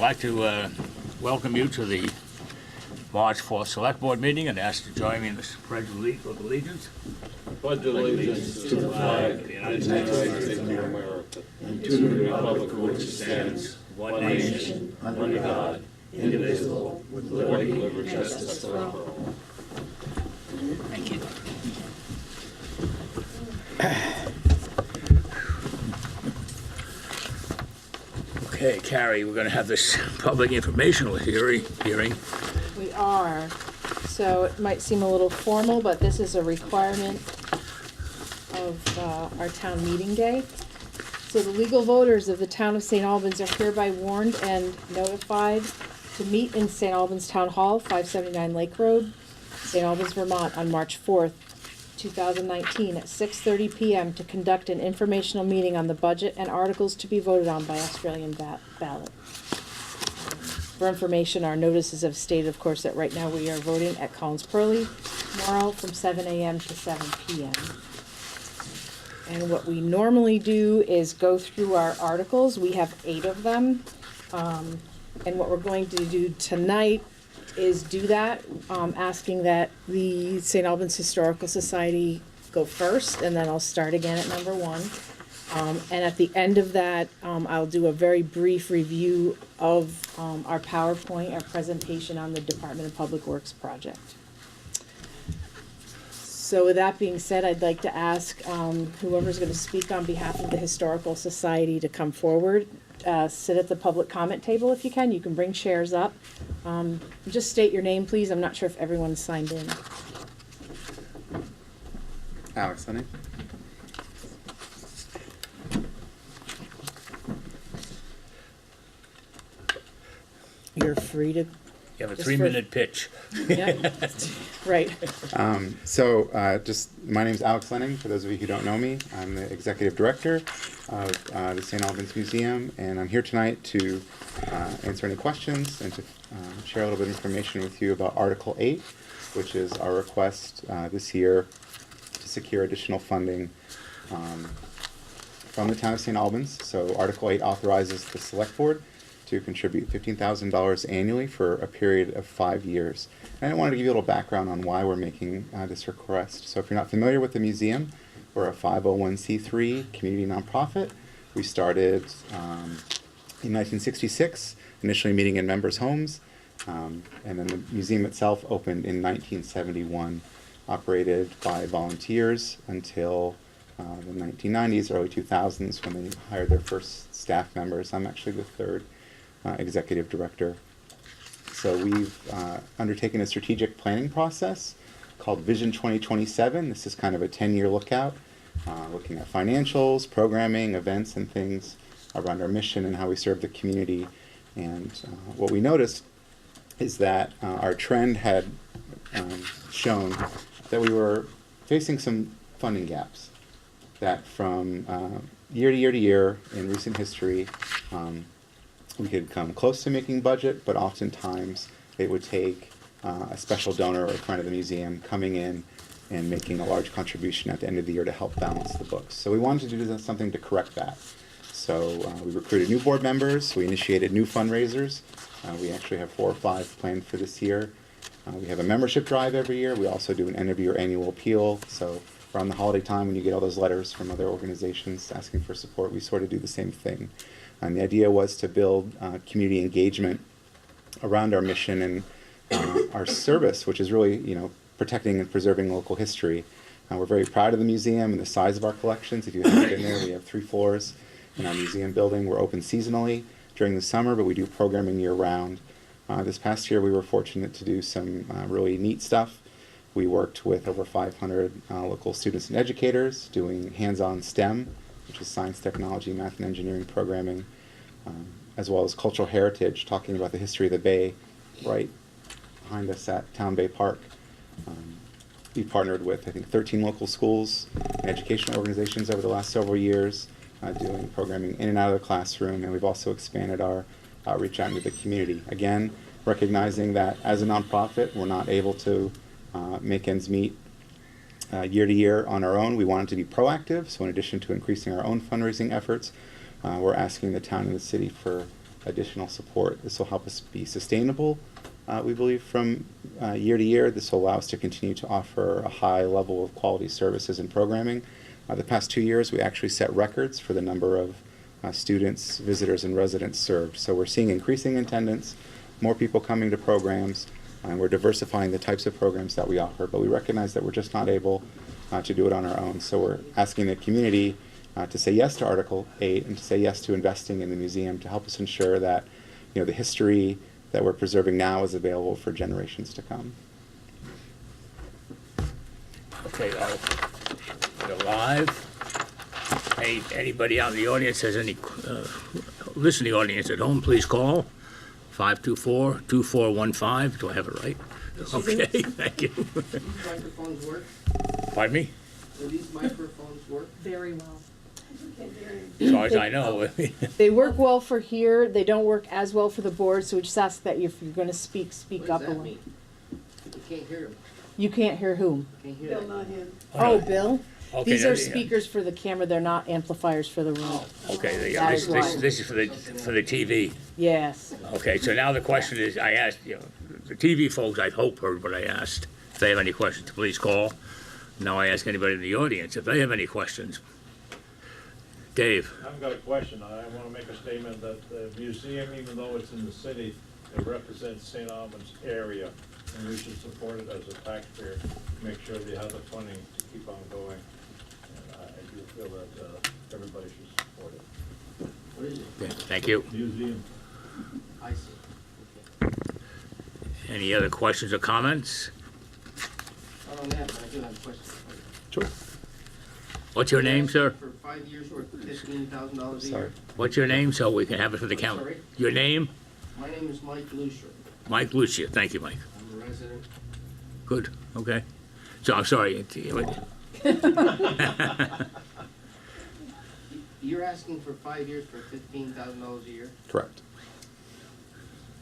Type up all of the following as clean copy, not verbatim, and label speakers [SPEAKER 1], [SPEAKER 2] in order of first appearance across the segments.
[SPEAKER 1] like to welcome you to the March 4th Select Board meeting and ask you to join me in the Pledge of Allegiance.
[SPEAKER 2] Pledge allegiance to the flag of the United States of America and to the republic for which it stands, one nation, under God, indivisible, with liberty and justice for all.
[SPEAKER 1] Thank you. Okay, Carrie, we're going to have this public informational hearing.
[SPEAKER 3] We are. So it might seem a little formal, but this is a requirement of our town meeting day. So the legal voters of the town of St. Albans are hereby warned and notified to meet in St. Albans Town Hall, 579 Lake Road, St. Albans, Vermont, on March 4th, 2019 at 6:30 p.m. to conduct an informational meeting on the budget and articles to be voted on by Australian ballot. For information, our notices have stated, of course, that right now we are voting at Collins Purley tomorrow from 7 a.m. to 7 p.m. And what we normally do is go through our articles. We have 8 of them. And what we're going to do tonight is do that, asking that the St. Albans Historical Society go first, and then I'll start again at number 1. And at the end of that, I'll do a very brief review of our PowerPoint, our presentation on the Department of Public Works project. So with that being said, I'd like to ask whoever's going to speak on behalf of the Historical Society to come forward. Sit at the public comment table if you can. You can bring chairs up. Just state your name, please. I'm not sure if everyone's signed in.
[SPEAKER 4] Alex, honey.
[SPEAKER 3] You're free to.
[SPEAKER 1] You have a
[SPEAKER 3] Just
[SPEAKER 1] 3-minute pitch.
[SPEAKER 3] Yeah. Right.
[SPEAKER 4] Just my name's Alex Lenning. For those of you who don't know me, I'm the executive director of the St. Albans Museum, and I'm here tonight to answer any questions and to share a little bit of information with you about Article 8, which is our request this year to secure additional funding from the town of St. Albans. So Article 8 authorizes the Selectboard to contribute $15,000 annually for a period of 5 years. And I wanted to give you a little background on why we're making this request. So if you're not familiar with the museum, we're a 501c3 community nonprofit. We started in 1966, initially meeting in members' homes, and then the museum itself opened in 1971, operated by volunteers until the 1990s, early 2000s, when they hired their first staff members. I'm actually the third executive director. So we've undertaken a strategic planning process called Vision 2027. This is kind of a 10-year lookout, looking at financials, programming, events, and things around our mission and how we serve the community. And what we noticed is that our trend had shown that we were facing some funding gaps, that from year to year to year in recent history, we could come close to making budget, but oftentimes it would take a special donor or a friend of the museum coming in and making a large contribution at the end of the year to help balance the books. So we wanted to do something to correct that. So we recruited new board members, we initiated new fundraisers. We actually have 4 or 5 planned for this year. We have a membership drive every year. We also do an end of year annual appeal. So around the holiday time, when you get all those letters from other organizations asking for support, we sort of do the same thing. And the idea was to build community engagement around our mission and our service, which is really, protecting and preserving local history. We're very proud of the museum and the size of our collections. If you haven't been there, we have 3 floors in our museum building. We're open seasonally during the summer, but we do programming year-round. This past year, we were fortunate to do some really neat stuff. We worked with over 500 local students and educators doing hands-on STEM, which is science, technology, math, and engineering programming, as well as cultural heritage, talking about the history of the Bay right behind us at Town Bay Park. We partnered with, I think, 13 local schools and educational organizations over the last several years, doing programming in and out of the classroom, and we've also expanded our outreach out into the community. Again, recognizing that as a nonprofit, we're not able to make ends meet year to year on our own. We wanted to be proactive, so in addition to increasing our own fundraising efforts, we're asking the town and the city for additional support. This will help us be sustainable, we believe, from year to year. This will allow us to continue to offer a high level of quality services and programming. The past 2 years, we actually set records for the number of students, visitors, and residents served. So we're seeing increasing attendance, more people coming to programs, and we're diversifying the types of programs that we offer, but we recognize that we're just not able to do it on our own. So we're asking the community to say yes to Article 8 and to say yes to investing in the museum to help us ensure that, you know, the history that we're preserving now is available for generations to come.
[SPEAKER 1] Okay, we're live. Anybody out in the audience has any, listening audience at home, please call 524-2415. Do I have it right? Okay, thank you.
[SPEAKER 5] Do these microphones work?
[SPEAKER 1] Pardon me?
[SPEAKER 5] Do these microphones work?
[SPEAKER 3] Very well.
[SPEAKER 1] As far as I know.
[SPEAKER 3] They work well for here, they don't work as well for the board, so we just ask that if you're gonna speak
[SPEAKER 5] What
[SPEAKER 3] up
[SPEAKER 5] does
[SPEAKER 3] a
[SPEAKER 5] that
[SPEAKER 3] little.
[SPEAKER 5] mean? You can't hear him.
[SPEAKER 3] You can't hear whom?
[SPEAKER 5] Can't hear that.
[SPEAKER 3] Oh, Bill?
[SPEAKER 1] Okay,
[SPEAKER 3] These are
[SPEAKER 1] yeah.
[SPEAKER 3] speakers for the camera, they're not amplifiers for the room.
[SPEAKER 1] Okay,
[SPEAKER 3] That
[SPEAKER 1] this,
[SPEAKER 3] is
[SPEAKER 1] this,
[SPEAKER 3] why.
[SPEAKER 1] this is for the TV.
[SPEAKER 3] Yes.
[SPEAKER 1] Okay, so now the question is, I asked, you know, the TV folks, I hope, heard what I asked. If they have any questions, please call. Now I ask anybody in the audience if they have any questions. Dave?
[SPEAKER 2] I've got a question. I want to make a statement that the museum, even though it's in the city, it represents St. Albans area, and we should support it as a taxpayer, make sure they have the funding to keep on going. And I do feel that everybody should support it.
[SPEAKER 5] What is it?
[SPEAKER 1] Okay, thank you.
[SPEAKER 2] Museum.
[SPEAKER 5] I see.
[SPEAKER 1] Any other questions or comments?
[SPEAKER 5] Not on that, but I do have a question.
[SPEAKER 4] Sure.
[SPEAKER 1] What's your name, sir?
[SPEAKER 5] For 5 years worth of $15,000 a
[SPEAKER 4] Sorry.
[SPEAKER 5] year.
[SPEAKER 1] What's your name, so we can have it for the count?
[SPEAKER 5] Sorry?
[SPEAKER 1] Your name?
[SPEAKER 5] My name is Mike Lucier.
[SPEAKER 1] Mike Lucia. Thank you, Mike.
[SPEAKER 5] I'm a resident.
[SPEAKER 1] Good, okay. So, I'm sorry.
[SPEAKER 5] You're asking for 5 years for $15,000 a year?
[SPEAKER 4] Correct.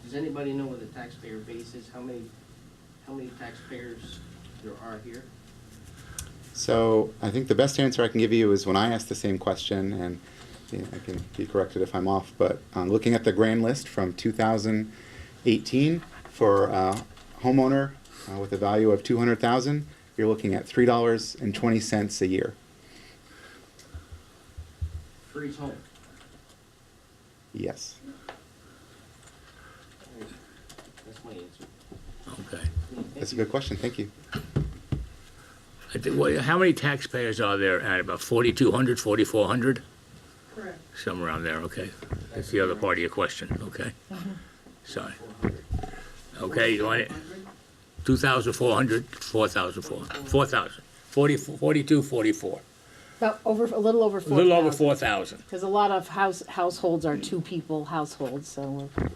[SPEAKER 5] Does anybody know what the taxpayer base is? How many taxpayers there are here?
[SPEAKER 4] So I think the best answer I can give you is when I ask the same question, and I can be corrected if I'm off, but looking at the grand list from 2018 for a homeowner with a value of $200,000, you're looking at $3.20 a year.
[SPEAKER 5] For each home?
[SPEAKER 4] Yes.
[SPEAKER 5] That's my answer.
[SPEAKER 1] Okay.
[SPEAKER 4] That's a good question. Thank you.
[SPEAKER 1] How many taxpayers are there at about 4,200, 4,400?
[SPEAKER 3] Correct.
[SPEAKER 1] Somewhere around there, okay. That's the other part of your question, okay. Sorry. Okay, you want it? 2,400, 4,000, 42, 44.
[SPEAKER 3] About a little over 4,000.
[SPEAKER 1] A little over 4,000.
[SPEAKER 3] Because a lot of households are two-people households, so we're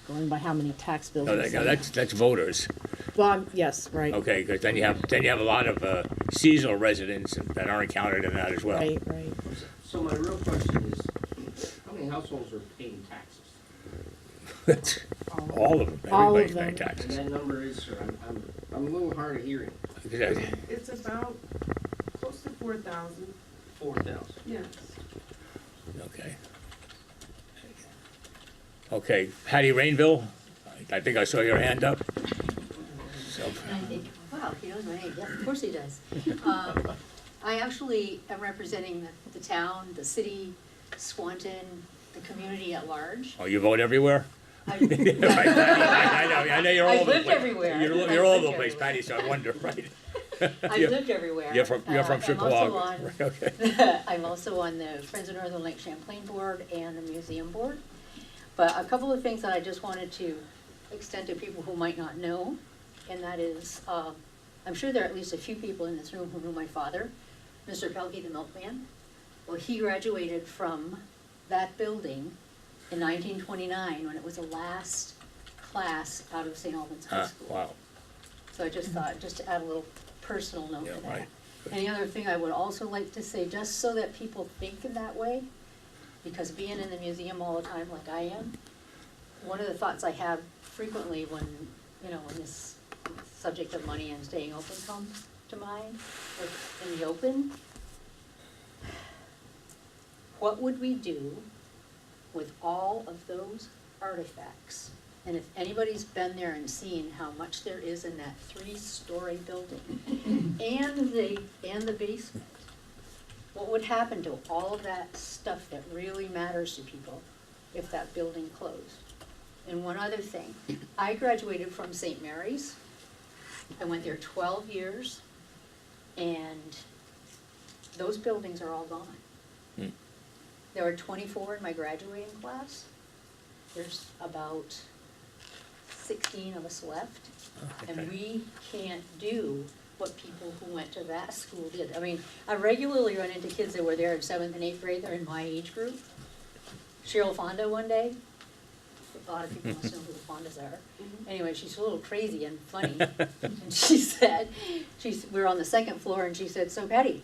[SPEAKER 3] going by how many tax bills.
[SPEAKER 1] No,
[SPEAKER 3] we send.
[SPEAKER 1] that's voters.
[SPEAKER 3] Well, yes, right.
[SPEAKER 1] Okay, because then you have a lot of seasonal residents that aren't counted in that as well.
[SPEAKER 3] Right, right.
[SPEAKER 5] So my real question is, how many households are paying taxes?
[SPEAKER 1] That's all of them.
[SPEAKER 3] All of
[SPEAKER 1] Everybody's paying
[SPEAKER 3] them.
[SPEAKER 5] And
[SPEAKER 1] taxes.
[SPEAKER 5] that number is, sir, I'm a little hard of hearing.
[SPEAKER 6] It's about close to 4,000,
[SPEAKER 5] 4,000.
[SPEAKER 6] yes.
[SPEAKER 1] Okay. Okay, Patty Rainville, I think I saw your hand up. So,
[SPEAKER 7] Wow, he knows my name, yeah, of course he does. I actually am representing the town, the city, Swanton, the community at large.
[SPEAKER 1] oh, you vote everywhere?
[SPEAKER 7] I
[SPEAKER 1] Right, Patty, I know you're all
[SPEAKER 7] I've
[SPEAKER 1] over the
[SPEAKER 7] lived
[SPEAKER 1] place.
[SPEAKER 7] everywhere.
[SPEAKER 1] You're
[SPEAKER 7] I've
[SPEAKER 1] all over
[SPEAKER 7] lived
[SPEAKER 1] the place,
[SPEAKER 7] everywhere.
[SPEAKER 1] Patty, so I wonder, right?
[SPEAKER 7] I've
[SPEAKER 1] You're-
[SPEAKER 7] lived everywhere.
[SPEAKER 1] You're from
[SPEAKER 7] I'm also
[SPEAKER 1] Chicago.
[SPEAKER 7] on-
[SPEAKER 1] Right, okay.
[SPEAKER 7] I'm also on the Friends of Northern Lake Champlain Board and the Museum Board. But a couple of things that I just wanted to extend to people who might not know, and that is, I'm sure there are at least a few people in this room who know my father, Mr. Pelkey, the milkman. Well, he graduated from that building in 1929, when it was the last class out of St. Albans High School.
[SPEAKER 1] Wow,
[SPEAKER 7] So I just thought, just to add a little personal note
[SPEAKER 1] Yeah,
[SPEAKER 7] to that.
[SPEAKER 1] right.
[SPEAKER 7] And the other thing I would also like to say, just so that people think in that way, because being in the museum all the time like I am, one of the thoughts I have frequently when this subject of money and staying open comes to mind, like in the open, what would we do with all of those artifacts. And if anybody's been there and seen how much there is in that 3-story building and the basement, what would happen to all of that stuff that really matters to people if that building closed? And one other thing, I graduated from St. Mary's. I went there 12 years, and those buildings are all gone.
[SPEAKER 1] Hmm.
[SPEAKER 7] There were 24 in my graduating class. There's about 16 of us left, and
[SPEAKER 1] Okay.
[SPEAKER 7] we can't do what people who went to that school did. I mean, I regularly run into kids that were there in 7th and 8th grade, they're in my age group. Cheryl Fonda one day, a lot of people must know who the Fondas are. Anyway, she's a little crazy and funny. And she said, we were on the 2nd floor, and she said, "So Patty,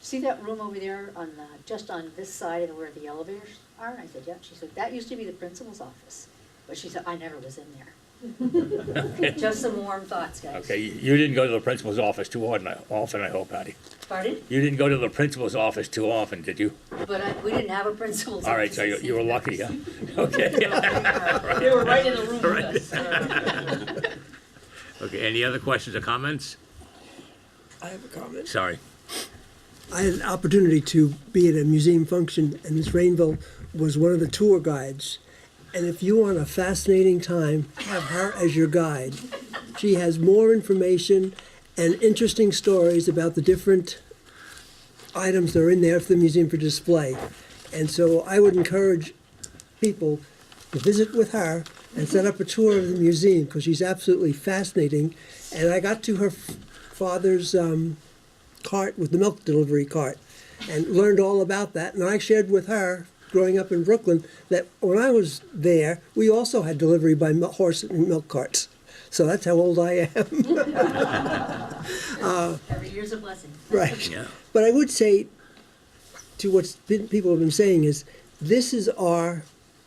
[SPEAKER 7] see that room over there on just on this side of where the elevators are?" And I said, "Yep." She said, "That used to be the principal's office." But she said, "I never was in there." Just some warm thoughts, guys.
[SPEAKER 1] Okay, you didn't go to the principal's office too often, I hope, Patty.
[SPEAKER 7] Pardon?
[SPEAKER 1] You didn't go to the principal's office too often, did you?
[SPEAKER 7] But we didn't have a principal's office.
[SPEAKER 1] All right, so you were lucky, huh? Okay.
[SPEAKER 7] They were right in the room with us.
[SPEAKER 1] Okay, any other questions or comments?
[SPEAKER 8] I have a comment.
[SPEAKER 1] Sorry.
[SPEAKER 8] I had an opportunity to be at a museum function, and Miss Rainville was one of the tour guides. And if you want a fascinating time, have her as your guide. She has more information and interesting stories about the different items that are in there for the museum for display. And so I would encourage people to visit with her and set up a tour of the museum, because she's absolutely fascinating. And I got to her father's cart with the milk delivery cart and learned all about that. And I shared with her, growing up in Brooklyn, that when I was there, we also had delivery by horse and milk carts. So that's how old I am.
[SPEAKER 7] Every year's a blessing.
[SPEAKER 8] Right.
[SPEAKER 1] Yeah.
[SPEAKER 8] But I would say, to what people have been saying, is this is our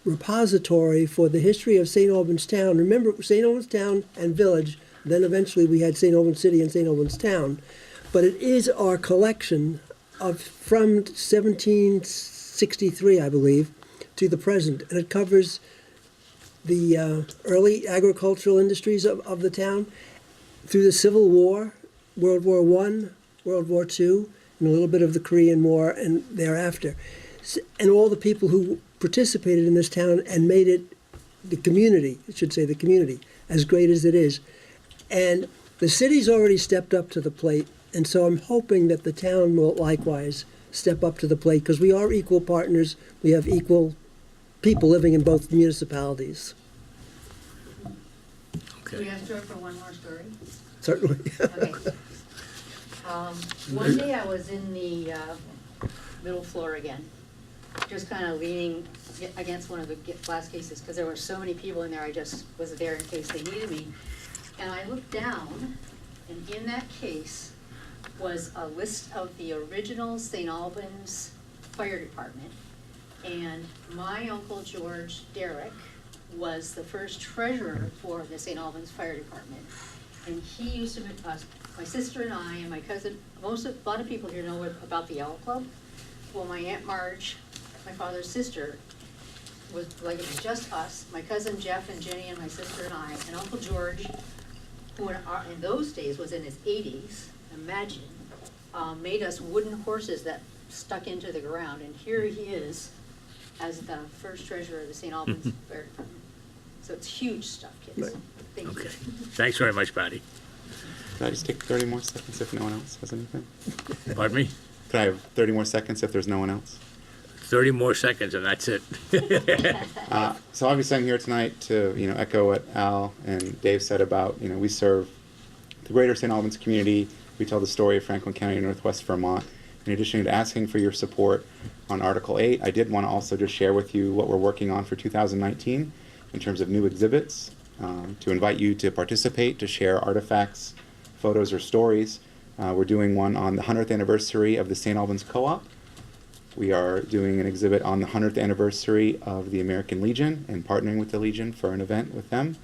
[SPEAKER 8] repository for the history of St. Albans Town. Remember, St. Albans Town and Village, then eventually we had St. Albans City and St. Albans Town. But it is our collection from 1763, I believe, to the present. And it covers the early agricultural industries of the town through the Civil War, World War I, World War II, and a little bit of the Korean War and thereafter. And all the people who participated in this town and made it the community, I should say the community, as great as it is. And the city's already stepped up to the plate, and so I'm hoping that the town will likewise step up to the plate, because we are equal partners. We have equal people living in both municipalities.
[SPEAKER 7] Can we
[SPEAKER 1] Okay.
[SPEAKER 7] ask her for one more story?
[SPEAKER 8] Certainly.
[SPEAKER 7] Okay. One day I was in the middle floor again, just kind of leaning against one of the glass cases, because there were so many people in there, I just was there in case they needed me. And I looked down, and in that case was a list of the original St. Albans Fire Department. And my Uncle George Derrick was the first treasurer for the St. Albans Fire Department. And he used to, my sister and I and my cousin, a lot of people here know about the Owl Club. Well, my Aunt Marge, my father's sister, was like, it was just us, my cousin Jeff and Jenny and my sister and I, and Uncle George, who in those days was in his 80s, imagine, made us wooden horses that stuck into the ground, and here he is as the first treasurer of the St. Albans Fire Department. So it's huge stuff, kids.
[SPEAKER 8] Right.
[SPEAKER 7] Thank you.
[SPEAKER 1] Okay. Thanks very much, Patty.
[SPEAKER 4] Can I just take 30 more seconds if no one else has anything?
[SPEAKER 1] Pardon me?
[SPEAKER 4] Can I have 30 more seconds if there's no one else?
[SPEAKER 1] 30 more seconds and that's it.
[SPEAKER 4] So obviously I'm here tonight to, echo what Al and Dave said about, we serve the greater St. Albans community. We tell the story of Franklin County, Northwest Vermont. In addition to asking for your support on Article 8, I did want to also just share with you what we're working on for 2019 in terms of new exhibits, to invite you to participate, to share artifacts, photos, or stories. We're doing one on the 100th anniversary of the St. Albans Co-op. We are doing an exhibit on the 100th anniversary of the American Legion and partnering with the Legion for an event with them.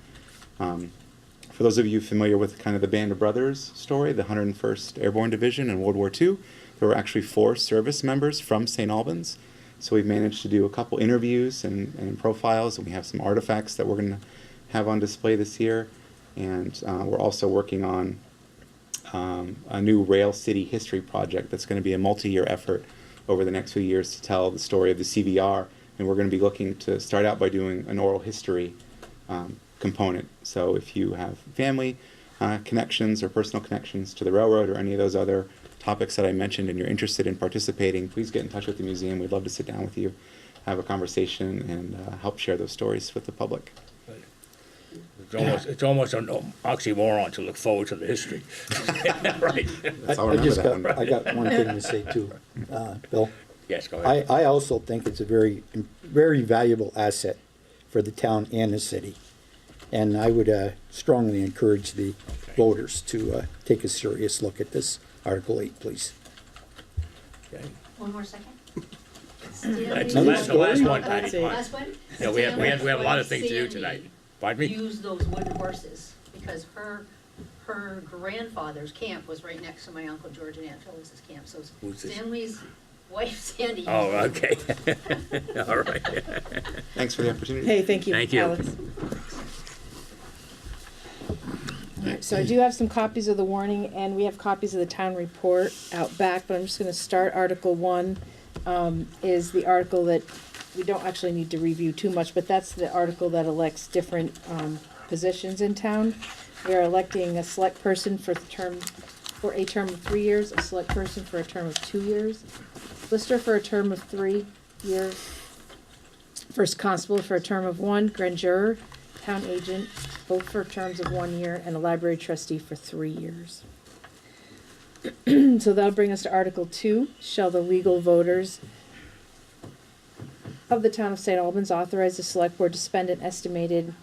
[SPEAKER 4] For those of you familiar with kind of the Band of Brothers story, the 101st Airborne Division in World War II, there were actually 4 service members from St. Albans So we've managed to do a couple interviews and profiles, and we have some artifacts that we're going to have on display this year. And we're also working on a new Rail City history project that's going to be a multi-year effort over the next few years to tell the story of the CVR. And we're going to be looking to start out by doing an oral history component. So if you have family connections or personal connections to the railroad or any of those other topics that I mentioned and you're interested in participating, please get in touch with the museum. We'd love to sit down with you, have a conversation, and help share those stories with the public.
[SPEAKER 1] It's almost an oxymoron to look forward to the history. Right.
[SPEAKER 4] Let's all
[SPEAKER 9] I
[SPEAKER 4] remember
[SPEAKER 9] just
[SPEAKER 4] that
[SPEAKER 9] got,
[SPEAKER 4] one.
[SPEAKER 9] I got one thing to say too, Bill.
[SPEAKER 1] Yes, go ahead.
[SPEAKER 9] I also think it's a very, very valuable asset for the town and the city. And I would strongly encourage the voters to take a serious look at this Article 8, please.
[SPEAKER 1] Okay.
[SPEAKER 7] One more second.
[SPEAKER 1] That's the last one, Patty.
[SPEAKER 3] That's it.
[SPEAKER 7] Last one?
[SPEAKER 1] Yeah, we have a lot of things to do
[SPEAKER 7] Sandy
[SPEAKER 1] tonight. Pardon me?
[SPEAKER 7] used those wooden horses because her grandfather's camp was right next to my Uncle George and Aunt Phyllis's camp. So
[SPEAKER 1] Who's this?
[SPEAKER 7] Stanley's wife, Sandy. used
[SPEAKER 1] Oh,
[SPEAKER 7] those.
[SPEAKER 1] okay. All right.
[SPEAKER 4] Thanks for the opportunity.
[SPEAKER 3] Hey, thank you,
[SPEAKER 1] Thank you.
[SPEAKER 3] Alex. All right, so I do have some copies of the warning, and we have copies of the town report out back, but I'm just gonna start Article 1, is the article that we don't actually need to review too much, but that's the article that elects different, positions in town. We are electing a select person for a term of 3 years, a select person for a term of 2 years, lister for a term of 3 years, first constable for a term of 1, grand juror, town agent, both for terms of 1 year, and a library trustee for 3 years. So that'll bring us to Article 2. Shall the legal voters of the town of St. Albans authorize the select board to spend an estimated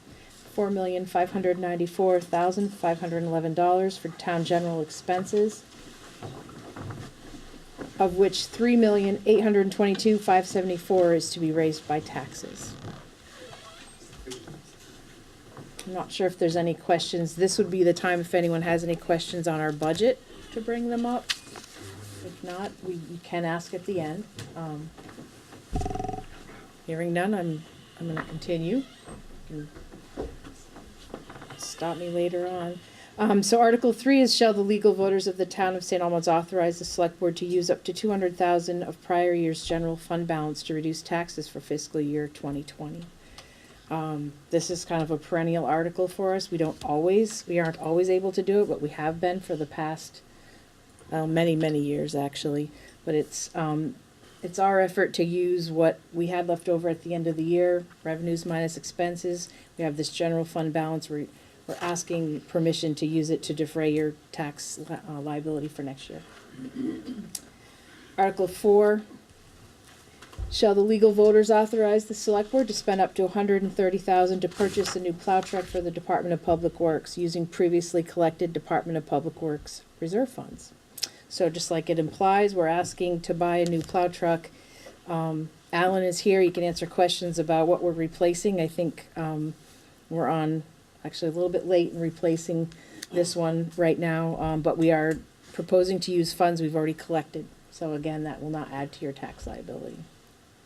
[SPEAKER 3] $4,594,511 for town general expenses, of which $3,822,574 is to be raised by taxes. I'm not sure if there's any questions. This would be the time if anyone has any questions on our budget to bring them up. If not, you can ask at the end. Hearing none, I'm gonna continue. You can stop me later on. So Article 3 is shall the legal voters of the town of St. Albans authorize the select board to use up to $200,000 of prior year's general fund balance to reduce taxes for fiscal year 2020. This is kind of a perennial article for us. We aren't always able to do it, but we have been for the past, many, many years actually. But it's our effort to use what we had left over at the end of the year, revenues minus expenses. We have this general fund balance. We're asking permission to use it to defray your tax liability for next year. Article 4. Shall the legal voters authorize the select board to spend up to $130,000 to purchase a new plow truck for the Department of Public Works using previously collected Department of Public Works reserve funds? So just like it implies, we're asking to buy a new plow truck. Alan is here. He can answer questions about what we're replacing. I think we're on actually a little bit late in replacing this one right now, but we are proposing to use funds we've already collected. So again, that will not add to your tax liability.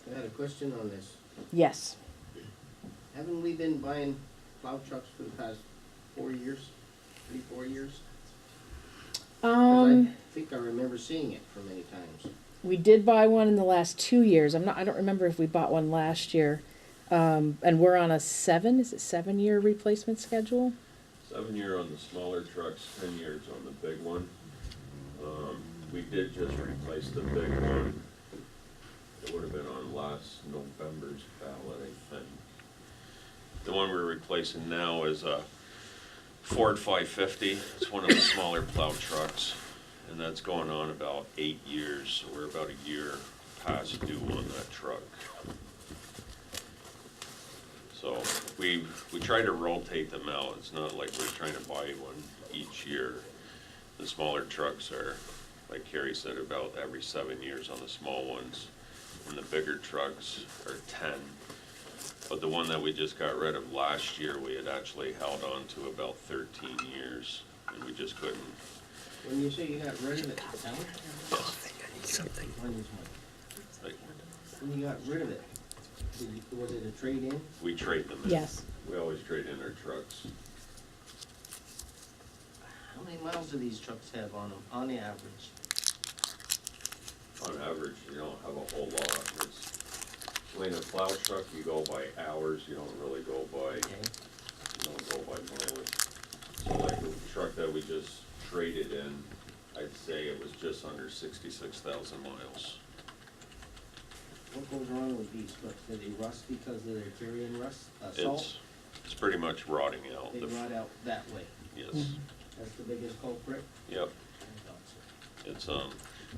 [SPEAKER 5] I had a question on this.
[SPEAKER 3] Yes.
[SPEAKER 5] Haven't we been buying plow trucks for the past 4 years, 3-4 years? 'Cause I think I remember seeing it for many times.
[SPEAKER 3] We did buy one in the last 2 years. I don't remember if we bought one last year. And we're on a 7-year replacement schedule?
[SPEAKER 2] 7 year on the smaller trucks, 10 years on the big one. We did just replace the big one. It would have been on last November's ballot, I think. The one we're replacing now is a Ford 550. It's one of the smaller plow trucks, and that's going on about 8 years. So we're about a year past due on that truck. So we try to rotate them out. It's not like we're trying to buy one each year. The smaller trucks are, like Carrie said, about every 7 years on the small ones. And the bigger trucks are 10. But the one that we just got rid of last year, we had actually held on to about 13 years, and we just couldn't.
[SPEAKER 5] When you say you got rid of it, tell me.
[SPEAKER 1] Something.
[SPEAKER 5] When was When you got rid of it, was it a trade-in?
[SPEAKER 2] We trade them in.
[SPEAKER 3] Yes.
[SPEAKER 2] We always trade in our trucks.
[SPEAKER 5] How many miles do these trucks have on them, on the average?
[SPEAKER 2] On average, you don't have a whole lot. It's, in a plow truck, you go by hours, you don't really go by, you don't go by mileage. So like the truck that we just traded in, I'd say it was just under 66,000 miles.
[SPEAKER 5] What goes wrong with these trucks? Do they rust because of their carrying rust, salt?
[SPEAKER 2] It's pretty much rotting out.
[SPEAKER 5] They rot out that way.
[SPEAKER 2] Yes,
[SPEAKER 5] That's the biggest culprit?
[SPEAKER 2] yep.
[SPEAKER 5] I thought so.
[SPEAKER 2] It's,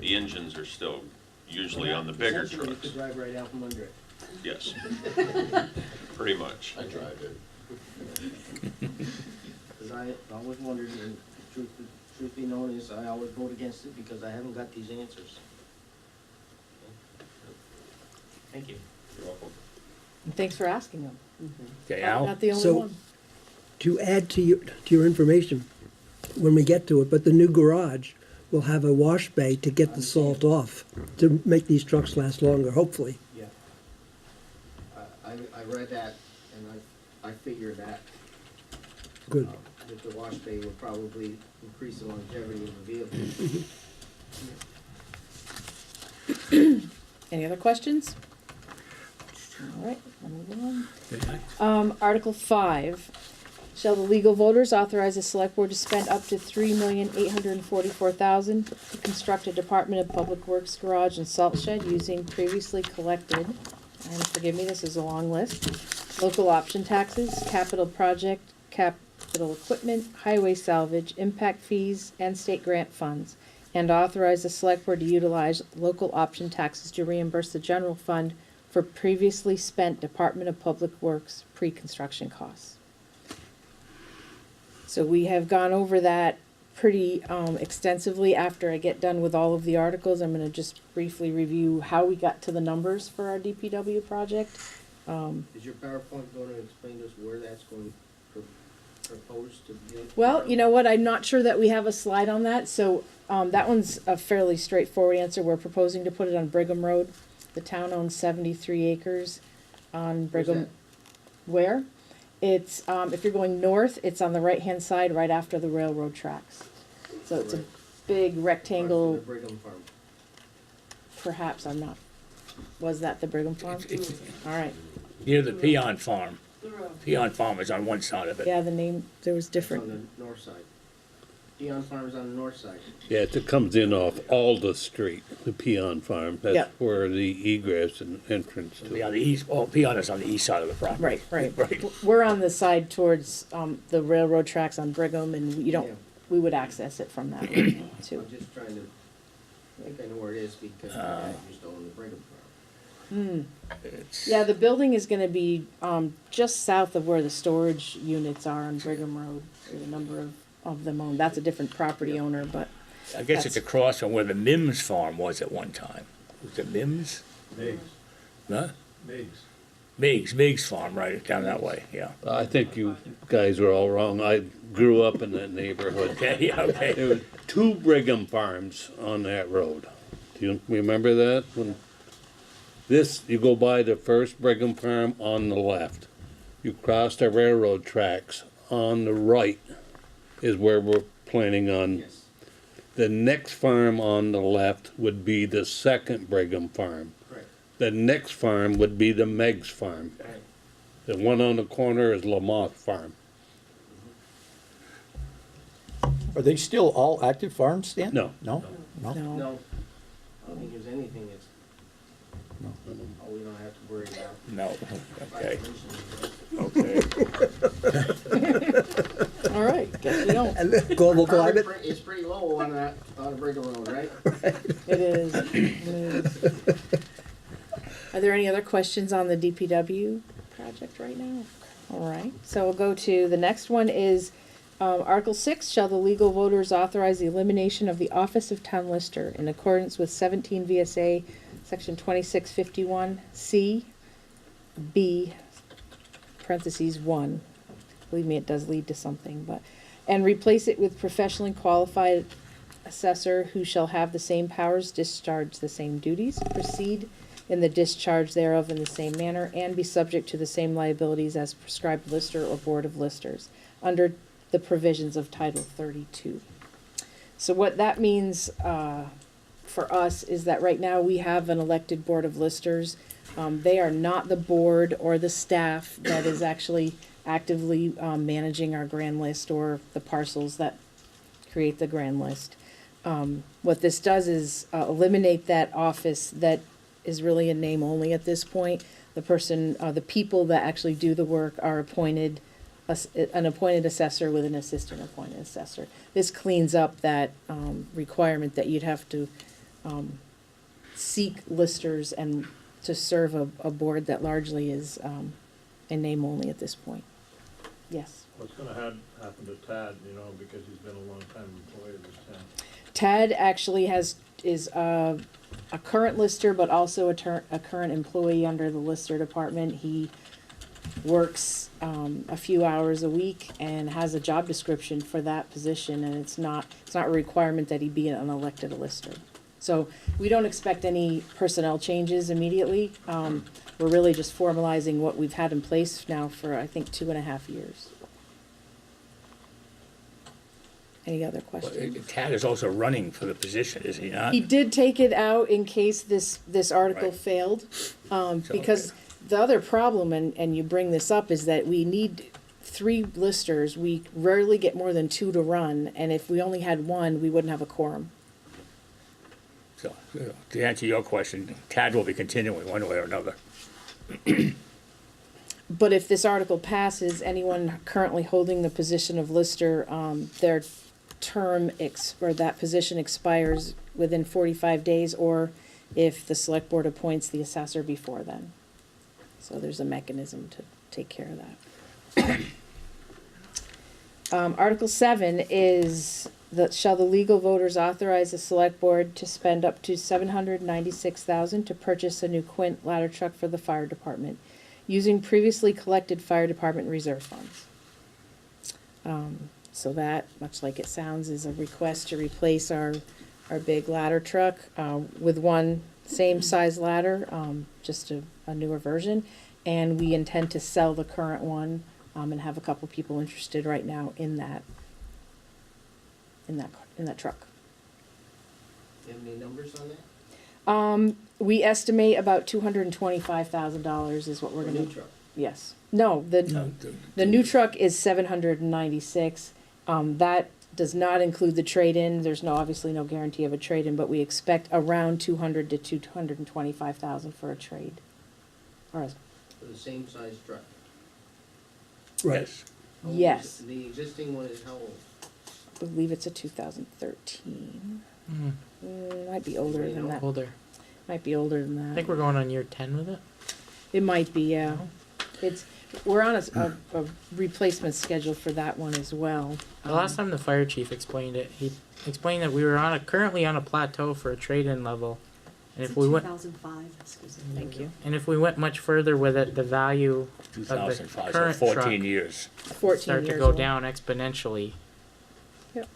[SPEAKER 2] the engines are still usually on the bigger
[SPEAKER 5] Essentially, you
[SPEAKER 2] trucks.
[SPEAKER 5] could drive right out from under it.
[SPEAKER 2] Yes. Pretty much.
[SPEAKER 5] I drive it. Cause I always wondered, and truth be known is, I always vote against it because I haven't got these answers. Thank you.
[SPEAKER 2] You're welcome.
[SPEAKER 3] And thanks for asking them.
[SPEAKER 1] Okay,
[SPEAKER 3] Not
[SPEAKER 1] Al?
[SPEAKER 3] the only
[SPEAKER 8] So-
[SPEAKER 3] one.
[SPEAKER 8] To add to your information, when we get to it, but the new garage will have a wash bay to get the salt off, to make these trucks last longer, hopefully.
[SPEAKER 5] Yeah. I read that, and I figured that.
[SPEAKER 8] Good.
[SPEAKER 5] That the wash bay would probably increase the longevity of the vehicle.
[SPEAKER 3] Any other questions? All right, I'll move
[SPEAKER 1] Okay.
[SPEAKER 3] on. Article 5, shall the legal voters authorize the select board to spend up to $3,844,000 to construct a Department of Public Works garage and salt shed using previously collected, and forgive me, this is a long list, local option taxes, capital project, capital equipment, highway salvage, impact fees, and state grant funds, and authorize the select board to utilize local option taxes to reimburse the general fund for previously spent Department of Public Works pre-construction costs. So we have gone over that pretty extensively. After I get done with all of the articles, I'm gonna just briefly review how we got to the numbers for our DPW project.
[SPEAKER 5] Is your PowerPoint going to explain to us where that's going to propose to be?
[SPEAKER 3] Well, you know what, I'm not sure that we have a slide on that, so that one's a fairly straightforward answer. We're proposing to put it on Brigham Road. The town owns 73 acres on Brigham.
[SPEAKER 5] that?
[SPEAKER 3] Where? It's, if you're going north, it's on the right-hand side, right after the railroad tracks. So it's a
[SPEAKER 5] Right.
[SPEAKER 3] big
[SPEAKER 5] Across from
[SPEAKER 3] rectangle,
[SPEAKER 5] the Brigham Farm.
[SPEAKER 3] perhaps, I'm not, was that the Brigham Farm?
[SPEAKER 1] It's
[SPEAKER 3] All right,
[SPEAKER 1] near the Peon Farm.
[SPEAKER 6] The road.
[SPEAKER 1] Peon Farm is on one side of it.
[SPEAKER 3] yeah, the name, there was
[SPEAKER 5] It's
[SPEAKER 3] different.
[SPEAKER 5] on the north side. Peon Farm's on the north side.
[SPEAKER 10] Yeah, it comes in off Alda Street, the Peon Farm.
[SPEAKER 3] Yeah.
[SPEAKER 10] That's where the egress and entrance
[SPEAKER 1] It'll be on
[SPEAKER 10] to.
[SPEAKER 1] the east, oh, Peon is on the east side of the property.
[SPEAKER 3] Right, right.
[SPEAKER 1] Right.
[SPEAKER 3] We're on the side towards, the railroad tracks on Brigham, and you
[SPEAKER 5] Yeah.
[SPEAKER 3] don't, we would access it from that way too.
[SPEAKER 5] I'm just trying to, I think I know where it is because my dad used to own the Brigham Farm.
[SPEAKER 1] It's-
[SPEAKER 3] Yeah, the building is gonna be, just south of where the storage units are on Brigham Road. There's a number of them owned. That's a different property owner, but,
[SPEAKER 1] I guess it's across from where the Mims Farm was at one time. Was it Mims?
[SPEAKER 10] Meigs.
[SPEAKER 1] Huh?
[SPEAKER 10] Meigs.
[SPEAKER 1] Meigs Farm, right, down that way, yeah.
[SPEAKER 10] I think you guys are all wrong. I grew up in that neighborhood.
[SPEAKER 1] Okay, yeah, okay.
[SPEAKER 10] There were 2 Brigham Farms on that road. Do you remember that? When this, you go by the first Brigham Farm on the left. You cross the railroad tracks. On the right is where we're planning on.
[SPEAKER 5] Yes.
[SPEAKER 10] The next farm on the left would be the second Brigham Farm.
[SPEAKER 5] Right.
[SPEAKER 10] The next farm would be the Meigs Farm.
[SPEAKER 5] Right.
[SPEAKER 10] The one on the corner is Lamoth Farm.
[SPEAKER 9] Are they still all active farms, Dan?
[SPEAKER 10] No.
[SPEAKER 9] No? No?
[SPEAKER 3] no.
[SPEAKER 5] No, I don't think there's anything that's, oh, we don't have to worry about.
[SPEAKER 1] No, okay,
[SPEAKER 5] violations.
[SPEAKER 1] okay.
[SPEAKER 3] All right, guess we don't.
[SPEAKER 8] And the global
[SPEAKER 5] Carbon
[SPEAKER 8] climate,
[SPEAKER 5] It's pretty low on that, on Brigham Road, right?
[SPEAKER 3] It is. It is. Are there any other questions on the DPW project right now? All right, so we'll go to, the next one is, Article 6, shall the legal voters authorize the elimination of the office of town lister in accordance with 17 VSA, section 2651, C, B, parentheses 1. Believe me, it does lead to something, but, and replace it with professionally qualified assessor who shall have the same powers, discharge the same duties, proceed in the discharge thereof in the same manner, and be subject to the same liabilities as prescribed lister or board of listers, under the provisions of Title 32. So what that means for us is that right now we have an elected board of listers. They are not the board or the staff that is actually actively managing our grand list or the parcels that create the grand list. What this does is eliminate that office that is really in name only at this point. The people that actually do the work are appointed, an appointed assessor with an assistant appointed assessor. This cleans up that requirement that you'd have to seek listers and to serve a board that largely is in name only at this point. Yes.
[SPEAKER 2] What's gonna happen to Tad, because he's been a long time employee of this town?
[SPEAKER 3] Tad actually is a current lister, but also a current employee under the lister department. He works a few hours a week and has a job description for that position, and it's not a requirement that he be an elected lister. So we don't expect any personnel changes immediately. We're really just formalizing what we've had in place now for, I think, 2.5 years. Any other questions?
[SPEAKER 1] Tad is also running for the position, is he not?
[SPEAKER 3] He did take it out in case this article
[SPEAKER 1] Right.
[SPEAKER 3] failed, because
[SPEAKER 1] okay.
[SPEAKER 3] the other problem, and you bring this up, is that we need 3 listers. We rarely get more than 2 to run, and if we only had 1, we wouldn't have a quorum.
[SPEAKER 1] So, to answer your question, Tad will be continuing one way or another.
[SPEAKER 3] But if this article passes, anyone currently holding the position of lister, their term or that position expires within 45 days, or if the select board appoints the assessor before then. So there's a mechanism to take care of that. Article 7 is shall the legal voters authorize the select board to spend up to $796,000 to purchase a new Quint ladder truck for the fire department, using previously collected fire department reserve funds. So that, much like it sounds, is a request to replace our big ladder truck with one same size ladder, just a newer version. And we intend to sell the current one and have a couple people interested right now in that truck.
[SPEAKER 5] Do you have any numbers on that?
[SPEAKER 3] We estimate about $225,000 is what we're
[SPEAKER 5] For a
[SPEAKER 3] gonna.
[SPEAKER 5] new truck?
[SPEAKER 3] Yes. No, the new truck is $796. That does not include the trade-in. There's obviously no guarantee of a trade-in, but we expect around $200,000 to $225,000 for a trade. Or
[SPEAKER 5] For the same size truck?
[SPEAKER 8] Right.
[SPEAKER 1] Yes.
[SPEAKER 5] How old is
[SPEAKER 3] yes,
[SPEAKER 5] it? The existing one is how old?
[SPEAKER 3] I believe it's a 2013. Might be older
[SPEAKER 5] Really
[SPEAKER 3] than that.
[SPEAKER 11] Older.
[SPEAKER 3] Might be older than that.
[SPEAKER 11] I think we're going on year 10 with it.
[SPEAKER 3] It might be, yeah. We're on a replacement schedule for that one as well.
[SPEAKER 11] The last time the fire chief explained it, he explained that we were currently on a plateau for a trade-in level. And if we went,
[SPEAKER 12] 2005, excuse me.
[SPEAKER 3] Thank you.
[SPEAKER 11] and if we went much further with it, the value of the
[SPEAKER 1] 2005, so
[SPEAKER 11] current
[SPEAKER 1] 14
[SPEAKER 11] truck
[SPEAKER 1] years.
[SPEAKER 3] 14
[SPEAKER 11] start to
[SPEAKER 3] years
[SPEAKER 11] go
[SPEAKER 3] old.
[SPEAKER 11] down exponentially.
[SPEAKER 3] Yep.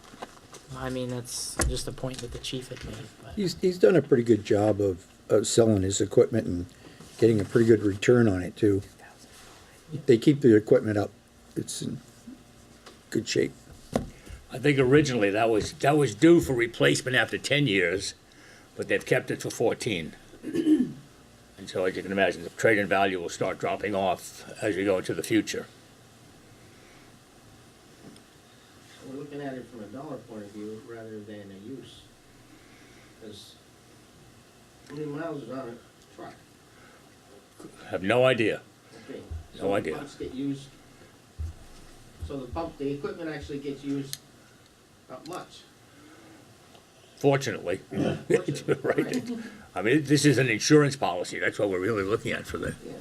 [SPEAKER 11] I mean, that's just a point that the chief had made. But.
[SPEAKER 9] He's done a pretty good job of selling his equipment and getting a pretty good return on it too. They keep the equipment up. It's in good shape.
[SPEAKER 1] I think originally that was due for replacement after 10 years, but they've kept it for 14. And so as you can imagine, the trade-in value will start dropping off as you go into the future.
[SPEAKER 5] We're looking at it from a dollar point of view rather than a use. Because how many miles is on a truck?
[SPEAKER 1] Have no idea.
[SPEAKER 5] Okay.
[SPEAKER 1] No
[SPEAKER 5] So the
[SPEAKER 1] idea.
[SPEAKER 5] pumps get used, so the equipment actually gets used not much.
[SPEAKER 1] Fortunately.
[SPEAKER 5] Fortunately,
[SPEAKER 1] Right. I mean, this is an insurance policy. That's what we're really looking at for the,
[SPEAKER 5] Yeah.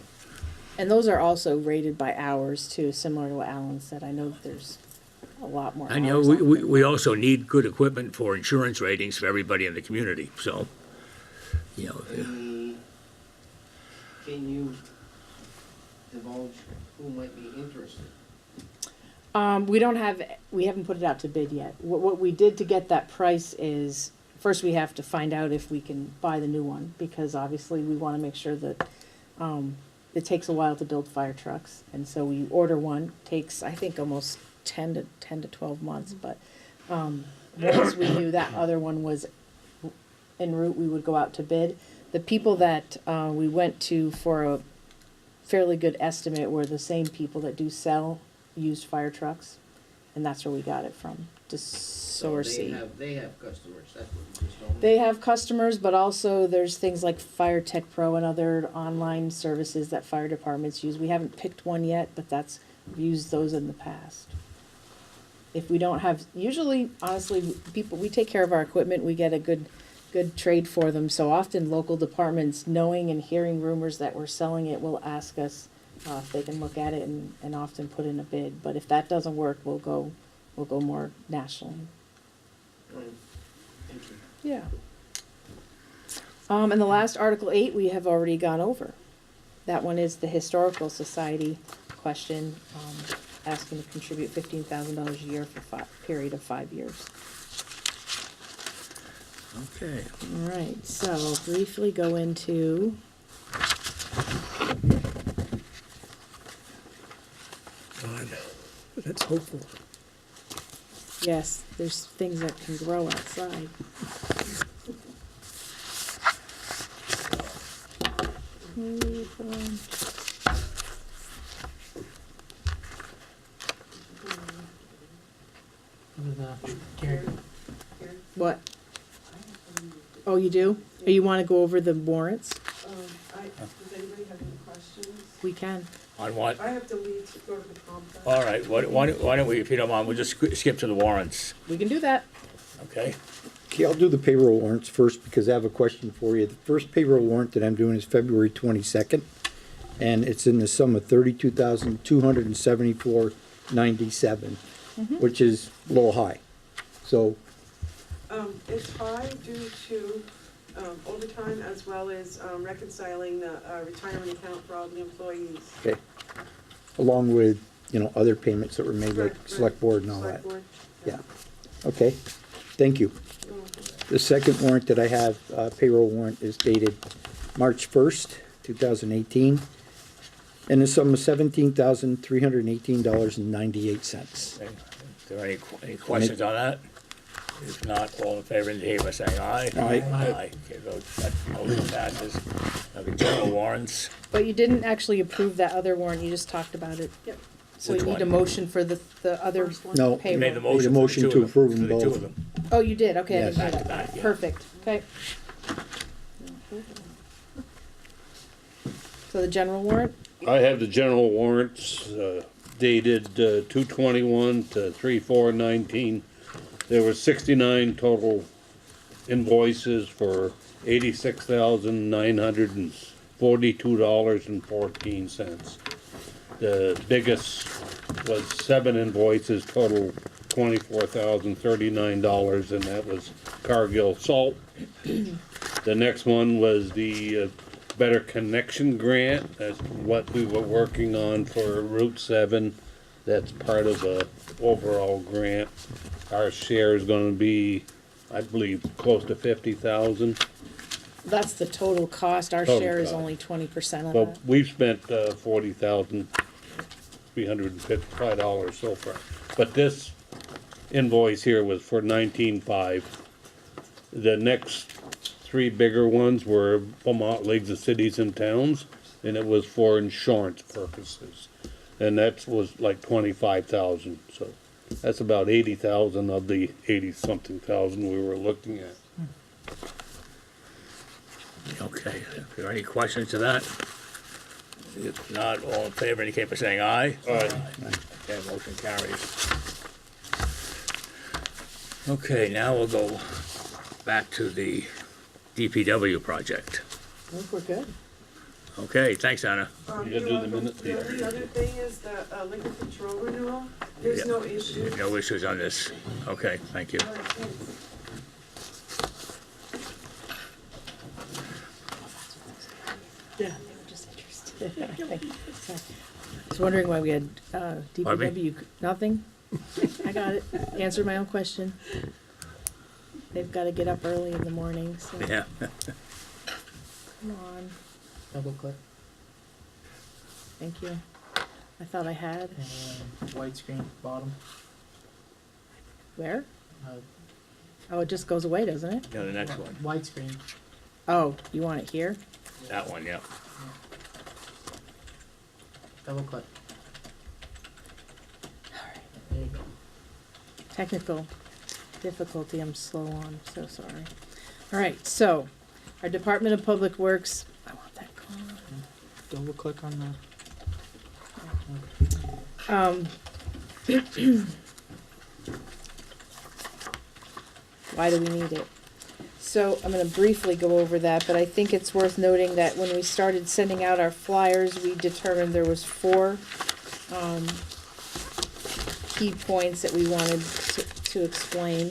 [SPEAKER 3] And those are also rated by hours too, similar to what Alan said. I know that there's a lot more
[SPEAKER 1] and
[SPEAKER 3] hours.
[SPEAKER 1] we also need good equipment for insurance ratings for everybody in the community, so,
[SPEAKER 5] Can you divulge who might be interested?
[SPEAKER 3] We haven't put it out to bid yet. What we did to get that price is first we have to find out if we can buy the new one, because obviously we wanna make sure that, it takes a while to build fire trucks, and so we order one, takes, I think, almost 10 to 12 months, but, once we knew that other one was en route, we would go out to bid. The people that, we went to for a fairly good estimate were the same people that do sell used fire trucks, and that's where we got it from,
[SPEAKER 5] So
[SPEAKER 3] DeSourcy.
[SPEAKER 5] they have customers, that's what you just told me.
[SPEAKER 3] They have customers, but also there's things like Fire Tech Pro and other online services that fire departments use. We haven't picked one yet, but we've used those in the past. If we don't have, usually, honestly, we take care of our equipment, we get a good trade for them. So often local departments, knowing and hearing rumors that we're selling it, will ask us if they can look at it and often put in a bid. But if that doesn't work, we'll go more nationally.
[SPEAKER 5] Thank you.
[SPEAKER 3] Yeah. And the last Article 8 we have already gone over. That one is the Historical Society question, asking to contribute $15,000 a year for a period of 5 years.
[SPEAKER 1] Okay.
[SPEAKER 3] All right, so briefly go into
[SPEAKER 8] God, that's hopeful.
[SPEAKER 3] yes, there's things that can grow outside. What? Oh, you do? Or you want to go over the warrants?
[SPEAKER 6] Does anybody have any questions?
[SPEAKER 3] We can.
[SPEAKER 1] On what?
[SPEAKER 6] I have to leave to go to the complex.
[SPEAKER 1] All right, why don't we, if you don't mind, we'll just skip to the warrants,
[SPEAKER 3] We can do that.
[SPEAKER 1] okay?
[SPEAKER 9] Okay, I'll do the payroll warrants first because I have a question for you. The first payroll warrant that I'm doing is February 22nd, and it's in the sum of $32,274.97, which is a little high. So,
[SPEAKER 6] It's high due to overtime as well as reconciling the retirement account for all the employees.
[SPEAKER 9] okay, along with, other payments that were made, like
[SPEAKER 6] Right,
[SPEAKER 9] select board and all that.
[SPEAKER 6] Select board,
[SPEAKER 9] Yeah, okay, thank you.
[SPEAKER 6] You're welcome.
[SPEAKER 9] The second warrant that I have, payroll warrant, is dated March 1st, 2018, and the sum of $17,318.98.
[SPEAKER 1] Okay. Is there any questions on that? If not, all in favor, indicate by saying aye.
[SPEAKER 9] Aye.
[SPEAKER 1] Aye. Okay, that motion passes. Okay, general warrants.
[SPEAKER 3] But you didn't actually approve that other warrant, you just talked about it.
[SPEAKER 6] Yep.
[SPEAKER 3] So
[SPEAKER 1] Which
[SPEAKER 3] you need a
[SPEAKER 1] one?
[SPEAKER 3] motion for the other
[SPEAKER 6] First one.
[SPEAKER 9] No.
[SPEAKER 1] You
[SPEAKER 3] payroll.
[SPEAKER 1] made the
[SPEAKER 9] Made a
[SPEAKER 1] motion for the
[SPEAKER 9] motion
[SPEAKER 1] two
[SPEAKER 9] to
[SPEAKER 1] of them.
[SPEAKER 9] approve
[SPEAKER 1] For
[SPEAKER 9] them
[SPEAKER 1] the two
[SPEAKER 9] both.
[SPEAKER 1] of them.
[SPEAKER 3] Oh, you did, okay, I
[SPEAKER 9] Yes.
[SPEAKER 3] didn't know
[SPEAKER 1] Back to
[SPEAKER 3] that.
[SPEAKER 1] back, yeah.
[SPEAKER 3] Perfect, okay. So the general warrant,
[SPEAKER 10] I have the general warrants dated 2/21 to 3/4/19. There were 69 total invoices for $86,942.14. The biggest was 7 invoices, total $24,039, and that was Cargill Salt. The next one was the Better Connection Grant. That's what we were working on for Route 7. That's part of a overall grant. Our share is gonna be, I believe, close to 50,000.
[SPEAKER 3] that's the total cost, our
[SPEAKER 10] Total
[SPEAKER 3] share is
[SPEAKER 10] cost.
[SPEAKER 3] only 20% of
[SPEAKER 10] But
[SPEAKER 3] that.
[SPEAKER 10] we've spent $40,355 so far. But this invoice here was for 19.5. The next 3 bigger ones were Vermont Leagues of Cities and Towns, and it was for insurance purposes. And that was like 25,000, so that's about 80,000 of the 80-something thousand we were looking at.
[SPEAKER 1] Okay, if there are any questions to that? If not, all in favor, indicate by saying aye.
[SPEAKER 10] Aye.
[SPEAKER 1] Okay, motion carries. Okay, now we'll go back to the DPW project.
[SPEAKER 3] I think we're good.
[SPEAKER 1] Okay, thanks, Anna.
[SPEAKER 10] You gotta
[SPEAKER 6] You're
[SPEAKER 10] do the
[SPEAKER 6] welcome.
[SPEAKER 10] minutes,
[SPEAKER 6] The
[SPEAKER 10] yeah.
[SPEAKER 6] only other thing is the liquor control renewal, there's
[SPEAKER 1] Yeah.
[SPEAKER 6] no issue.
[SPEAKER 1] No issues on this. Okay, thank you.
[SPEAKER 6] All right, thanks.
[SPEAKER 3] Yeah, they were just interested. Okay. So, I was wondering why we had
[SPEAKER 1] Pardon me?
[SPEAKER 3] DPW, nothing? I got it, answered my own question. They've gotta get up early in the morning, so,
[SPEAKER 1] Yeah.
[SPEAKER 3] come on,
[SPEAKER 11] Double click
[SPEAKER 3] thank you. I thought I had,
[SPEAKER 11] and white screen bottom.
[SPEAKER 3] where?
[SPEAKER 11] Uh,
[SPEAKER 3] Oh, it just goes away, doesn't it?
[SPEAKER 1] Yeah, the next one.
[SPEAKER 11] White screen.
[SPEAKER 3] Oh, you want it here?
[SPEAKER 1] That one, yeah.
[SPEAKER 11] Double click.
[SPEAKER 3] Alright.
[SPEAKER 11] There you go.
[SPEAKER 3] Technical difficulty, I'm slow on, so sorry. Alright, so, our Department of Public Works, I want that gone.
[SPEAKER 11] Double click on the.
[SPEAKER 3] Why do we need it? So I'm gonna briefly go over that, but I think it's worth noting that when we started sending out our flyers, we determined there was 4 key points that we wanted to explain.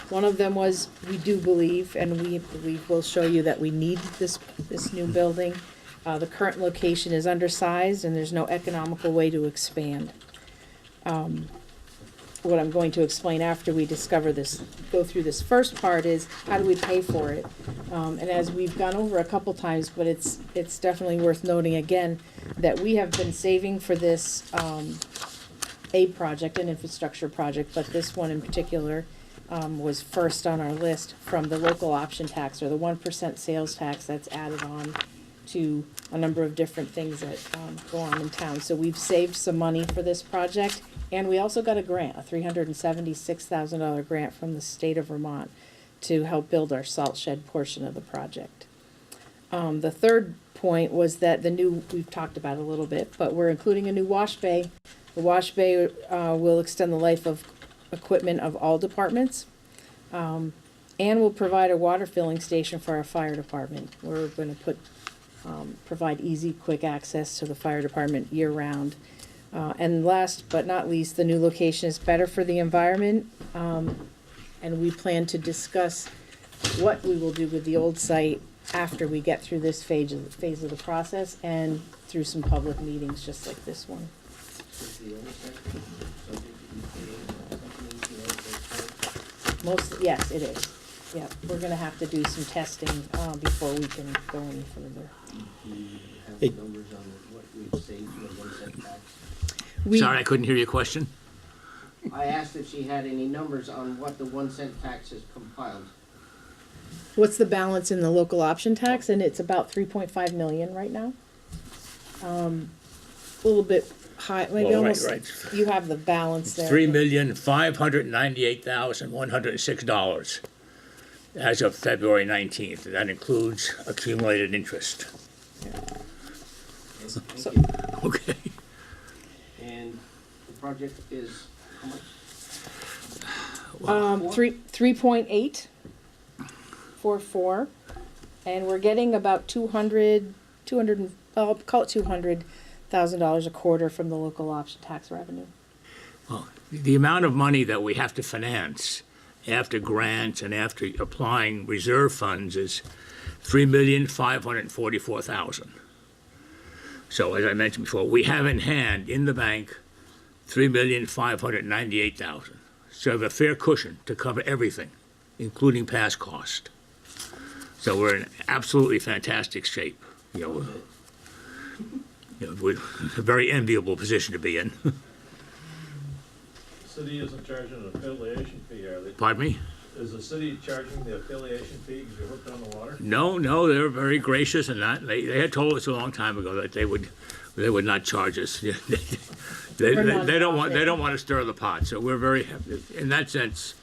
[SPEAKER 3] One of them was, we do believe, and we will show you that we need this new building. The current location is undersized and there's no economical way to expand. What I'm going to explain after we discover this, go through this first part is, how do we pay for it? And as we've gone over a couple times, but it's definitely worth noting again, that we have been saving for this, a project, an infrastructure project, but this one in particular, was first on our list from the local option tax, or the 1% sales tax that's added on to a number of different things that go on in town. So we've saved some money for this project, and we also got a grant, a $376,000 grant from the state of Vermont to help build our salt shed portion of the project. The third point was that we've talked about it a little bit, but we're including a new wash bay. The wash bay will extend the life of equipment of all departments, and will provide a water filling station for our fire department. We're gonna provide easy, quick access to the fire department year-round. And last but not least, the new location is better for the environment, and we plan to discuss what we will do with the old site after we get through this phase of the process and through some public meetings just like this one.
[SPEAKER 5] Is the other section subject to EPA or something,
[SPEAKER 3] Yes, it is. Yeah, we're gonna have to do some testing, before we can go any further.
[SPEAKER 5] Do you have the numbers on what we've saved from the 1 cent tax?
[SPEAKER 1] Sorry, I couldn't hear your question.
[SPEAKER 5] I asked if she had any numbers on what the 1 cent tax has compiled.
[SPEAKER 3] What's the balance in the local option tax? And it's about 3.5 million right now. A little bit high, maybe
[SPEAKER 1] Well, right,
[SPEAKER 3] almost,
[SPEAKER 1] right.
[SPEAKER 3] you have the balance there.
[SPEAKER 1] $3,598,106 as of February 19th. That includes accumulated interest.
[SPEAKER 5] Yes, thank
[SPEAKER 3] So-
[SPEAKER 5] you.
[SPEAKER 1] Okay.
[SPEAKER 5] And the project is how much?
[SPEAKER 3] 3.844, and we're getting about 200, I'll call it $200,000 a quarter from the local option tax revenue.
[SPEAKER 1] Well, the amount of money that we have to finance after grants and after applying reserve funds is $3,544,000. So as I mentioned before, we have in hand, in the bank, $3,598,000. So we have a fair cushion to cover everything, including past cost. So we're in absolutely fantastic shape. We're a very enviable position to be in.
[SPEAKER 2] City isn't charging an affiliation fee, are they?
[SPEAKER 1] Pardon me?
[SPEAKER 2] Is the city charging the affiliation fee because you're hooked on the water?
[SPEAKER 1] No, they were very gracious in that. They had told us a long time ago that they would not charge us. they don't want to stir the pot. So we're very happy. In that sense,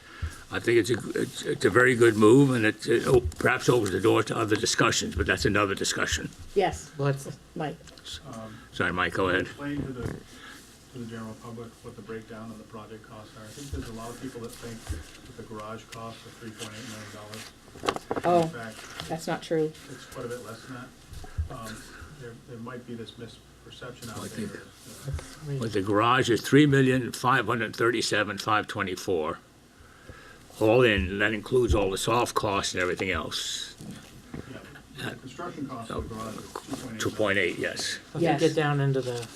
[SPEAKER 1] I think it's a very good move, and it perhaps opens the door to other discussions. But that's another discussion.
[SPEAKER 3] Yes,
[SPEAKER 11] Let's.
[SPEAKER 3] Mike.
[SPEAKER 1] Sorry, Mike. Go ahead.
[SPEAKER 12] Explain to the general public what the breakdown of the project costs are. I think there's a lot of people that think that the garage costs are $3.8 million.
[SPEAKER 3] Oh,
[SPEAKER 12] In fact,
[SPEAKER 3] that's not true.
[SPEAKER 12] it's quite a bit less than that. There might be this misperception out
[SPEAKER 1] I
[SPEAKER 12] there.
[SPEAKER 1] think- But the garage is $3,537,524. All in, that includes all the soft costs and everything else.
[SPEAKER 12] The construction cost of the garage is 2.8 million.
[SPEAKER 1] 2.8, yes.
[SPEAKER 11] Let's
[SPEAKER 3] Yes.
[SPEAKER 11] get down into the.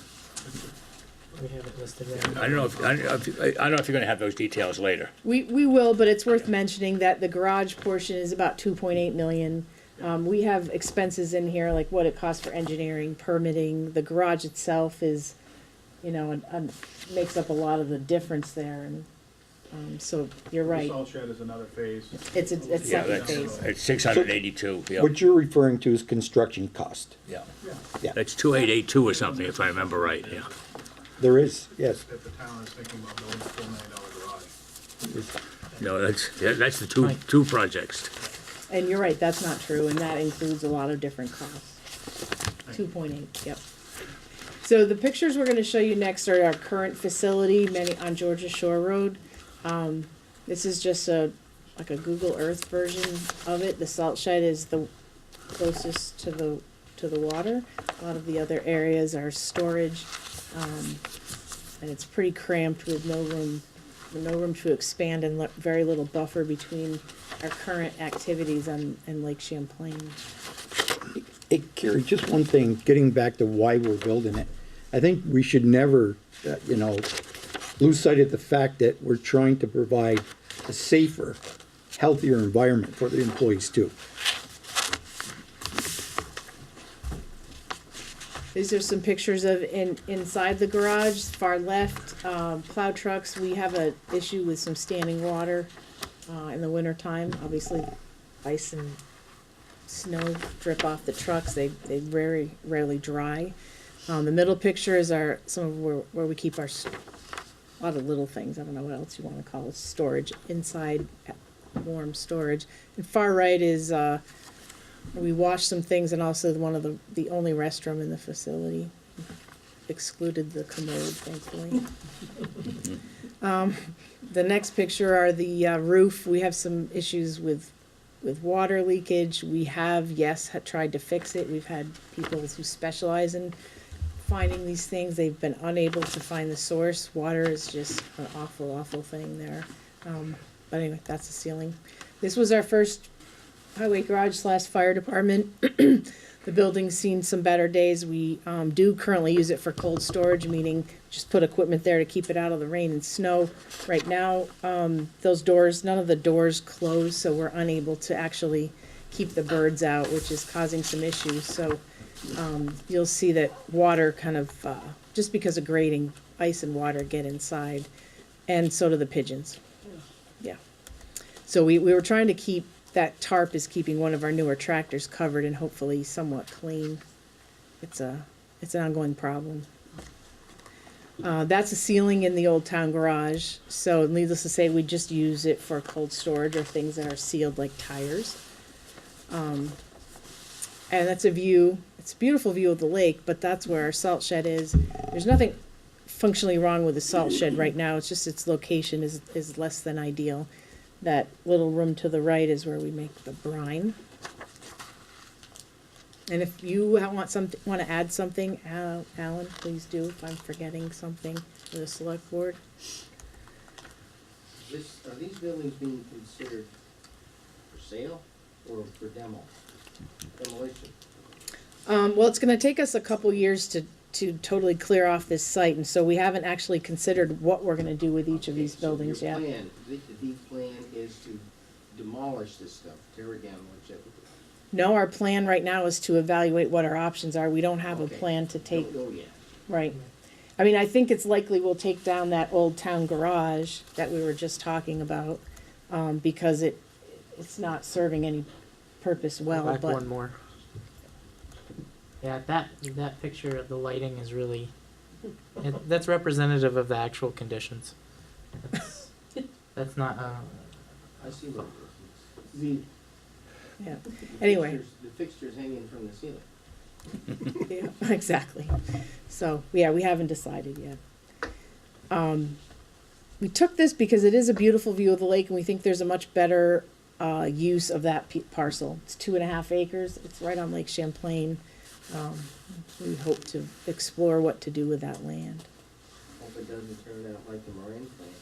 [SPEAKER 11] We have it listed there.
[SPEAKER 1] I don't know if, I don't know if you're gonna have those details later.
[SPEAKER 3] We will, but it's worth mentioning that the garage portion is about 2.8 million. We have expenses in here, like what it costs for engineering, permitting. The garage itself is, you know, makes up a lot of the difference there, and, so you're
[SPEAKER 12] The
[SPEAKER 3] right.
[SPEAKER 12] salt shed is another phase.
[SPEAKER 3] It's
[SPEAKER 1] Yeah,
[SPEAKER 3] second
[SPEAKER 1] that's,
[SPEAKER 3] phase.
[SPEAKER 1] it's 682, yeah,
[SPEAKER 9] What you're referring to is construction cost.
[SPEAKER 1] yeah.
[SPEAKER 9] Yeah,
[SPEAKER 1] That's 2882 or something, if I remember right, yeah.
[SPEAKER 9] there is, yes.
[SPEAKER 12] That the town is thinking about building a $4 million garage.
[SPEAKER 1] No, that's the two projects.
[SPEAKER 3] And you're right, that's not true, and that includes a lot of different costs. 2.8, yep. So the pictures we're gonna show you next are our current facility, on Georgia Shore Road. This is just like a Google Earth version of it. The salt shed is the closest to the water. A lot of the other areas are storage, and it's pretty cramped with no room to expand and very little buffer between our current activities and Lake Champlain.
[SPEAKER 9] Hey, Carrie, just one thing, getting back to why we're building it. I think we should never, lose sight of the fact that we're trying to provide a safer, healthier environment for the employees too.
[SPEAKER 3] These are some pictures of inside the garage, far left, plow trucks. We have an issue with some standing water in the wintertime. Obviously, ice and snow drip off the trucks. They very rarely dry. The middle picture is some of where we keep a lot of little things. I don't know what else you want to call it. Storage inside, warm storage. And far right is we wash some things, and also one of the only restroom in the facility. Excluded the commode, thankfully. The next picture are the roof. We have some issues with water leakage. We have, tried to fix it. We've had people who specialize in finding these things. They've been unable to find the source. Water is just an awful, awful thing there. But anyway, that's the ceiling. This was our first highway garage / fire department. The building's seen some better days. We do currently use it for cold storage, meaning just put equipment there to keep it out of the rain and snow. Right now, those doors, none of the doors close, so we're unable to actually keep the birds out, which is causing some issues. So you'll see that water kind of, just because of grading, ice and water get inside, and so do the pigeons. Yeah. So we were trying to keep, that tarp is keeping one of our newer tractors covered and hopefully somewhat clean. It's an ongoing problem. That's a ceiling in the old town garage. So needless to say, we just use it for cold storage or things that are sealed like tires. And that's a view. It's a beautiful view of the lake, but that's where our salt shed is. There's nothing functionally wrong with the salt shed right now. It's just its location is less than ideal. That little room to the right is where we make the brine. And if you want to add something, Alan, please do, if I'm forgetting something for the select board.
[SPEAKER 5] Are these buildings being considered for sale or for demolition?
[SPEAKER 3] Well, it's gonna take us a couple years to totally clear off this site, and so we haven't actually considered what we're gonna do with each of these buildings yet.
[SPEAKER 5] The plan is to demolish this stuff, tear it down, whichever.
[SPEAKER 3] No, our plan right now is to evaluate what our options are. We don't have a plan to take,
[SPEAKER 5] Don't go yet.
[SPEAKER 3] right. I mean, I think it's likely we'll take down that old town garage that we were just talking about, because it's not serving any purpose well,
[SPEAKER 11] Back
[SPEAKER 3] but.
[SPEAKER 11] one more. Yeah, that picture of the lighting is really, that's representative of the actual conditions. That's not,
[SPEAKER 5] I see what it is.
[SPEAKER 3] Yeah, anyway.
[SPEAKER 5] The fixture's hanging from the ceiling.
[SPEAKER 3] Yeah, exactly. So, yeah, we haven't decided yet. We took this because it is a beautiful view of the lake, and we think there's a much better use of that parcel. It's 2.5 acres. It's right on Lake Champlain. We hope to explore what to do with that land.
[SPEAKER 5] Hope it doesn't turn out like the Moran plant.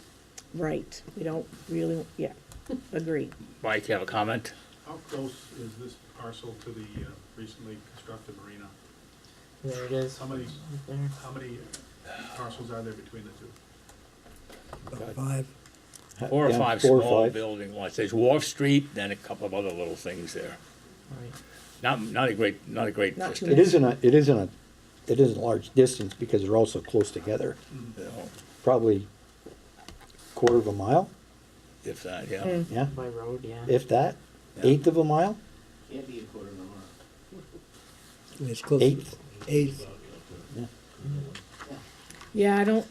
[SPEAKER 3] Right. We don't really, yeah, agree.
[SPEAKER 1] Mike, you have a comment?
[SPEAKER 12] How close is this parcel to the recently constructed marina?
[SPEAKER 11] there it is.
[SPEAKER 12] How many,
[SPEAKER 11] Right there.
[SPEAKER 12] how many parcels are there between the two?
[SPEAKER 8] About 5.
[SPEAKER 1] 4 or
[SPEAKER 9] Yeah,
[SPEAKER 1] 5
[SPEAKER 9] 4 or
[SPEAKER 1] small
[SPEAKER 9] 5.
[SPEAKER 1] building lots. There's Wharf Street, then a couple of other little things there.
[SPEAKER 11] Right.
[SPEAKER 1] Not a great
[SPEAKER 3] Not too
[SPEAKER 1] distance.
[SPEAKER 9] It isn't a large distance because they're all so close together.
[SPEAKER 1] You know,
[SPEAKER 9] Probably quarter of a mile,
[SPEAKER 1] if that, yeah.
[SPEAKER 3] Mm.
[SPEAKER 9] yeah,
[SPEAKER 11] By road, yeah.
[SPEAKER 9] if that,
[SPEAKER 1] Yeah.
[SPEAKER 9] eighth of a mile,
[SPEAKER 5] Can't be a quarter of a mile.
[SPEAKER 8] It's close.
[SPEAKER 9] eighth.
[SPEAKER 8] 8th.
[SPEAKER 3] Yeah, I don't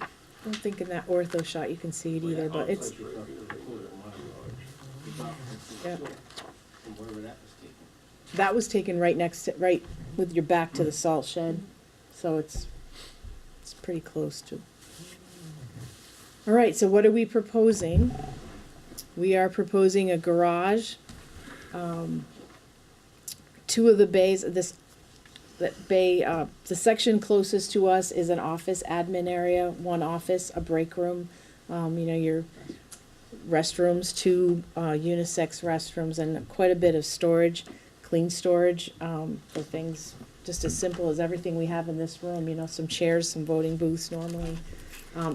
[SPEAKER 3] think in that ortho shot you can see it either, but it's,
[SPEAKER 5] You're talking a quarter of a mile. You're talking
[SPEAKER 3] Yeah.
[SPEAKER 5] from wherever that was taken.
[SPEAKER 3] that was taken right next to, right with your back to the salt shed, so it's pretty close to. All right, so what are we proposing? We are proposing a garage. 2 of the bays, the section closest to us is an office admin area, 1 office, a break room, your restrooms, 2 unisex restrooms, and quite a bit of storage, clean storage, for things just as simple as everything we have in this room, some chairs, some voting booths normally.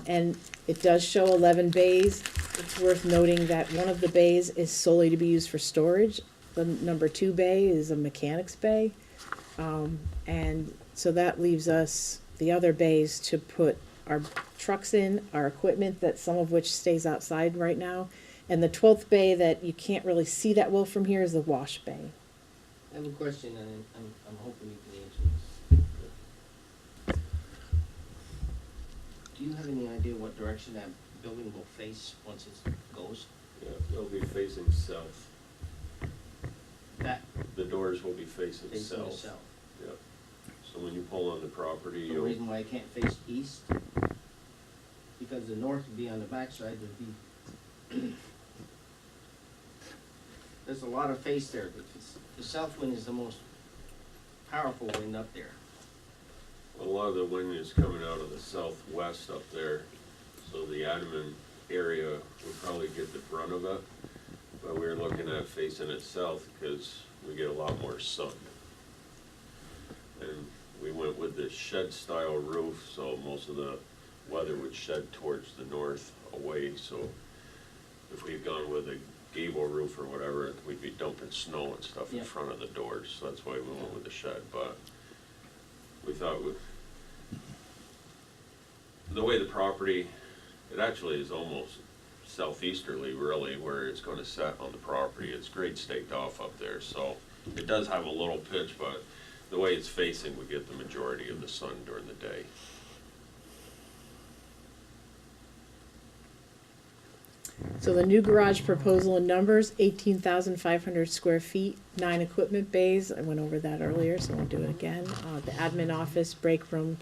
[SPEAKER 3] And it does show 11 bays. It's worth noting that one of the bays is solely to be used for storage. The number 2 bay is a mechanics bay. And so that leaves us the other bays to put our trucks in, our equipment, that some of which stays outside right now. And the 12th bay that you can't really see that well from here is the wash bay.
[SPEAKER 5] I have a question, and I'm hoping you can answer this. Do you have any idea what direction that building will face once it goes?
[SPEAKER 2] Yeah, it'll be facing south.
[SPEAKER 5] That
[SPEAKER 2] The doors will be facing
[SPEAKER 5] facing the
[SPEAKER 2] south.
[SPEAKER 5] south?
[SPEAKER 2] Yep. So when you pull on the property,
[SPEAKER 5] The
[SPEAKER 2] you'll,
[SPEAKER 5] reason why I can't face east, because the north would be on the backside, there'd be, there's a lot of face there, because the south wind is the most powerful wind up there.
[SPEAKER 2] a lot of the wind is coming out of the southwest up there, so the admin area would probably get the brunt of it. But we were looking at facing it south because we get a lot more sun. And we went with this shed style roof, so most of the weather would shed towards the north away, so if we'd gone with a gable roof or whatever, we'd be dumping snow and stuff in
[SPEAKER 5] Yeah.
[SPEAKER 2] front of the doors, so that's why we went with the shed, but we thought the way the property, it actually is almost southeasterly really, where it's gonna set on the property. It's grade staked off up there, so it does have a little pitch, but the way it's facing, we get the majority of the sun during the day.
[SPEAKER 3] So the new garage proposal in numbers, 18,500 square feet, 9 equipment bays. I went over that earlier, so I won't do it again. The admin office, break room,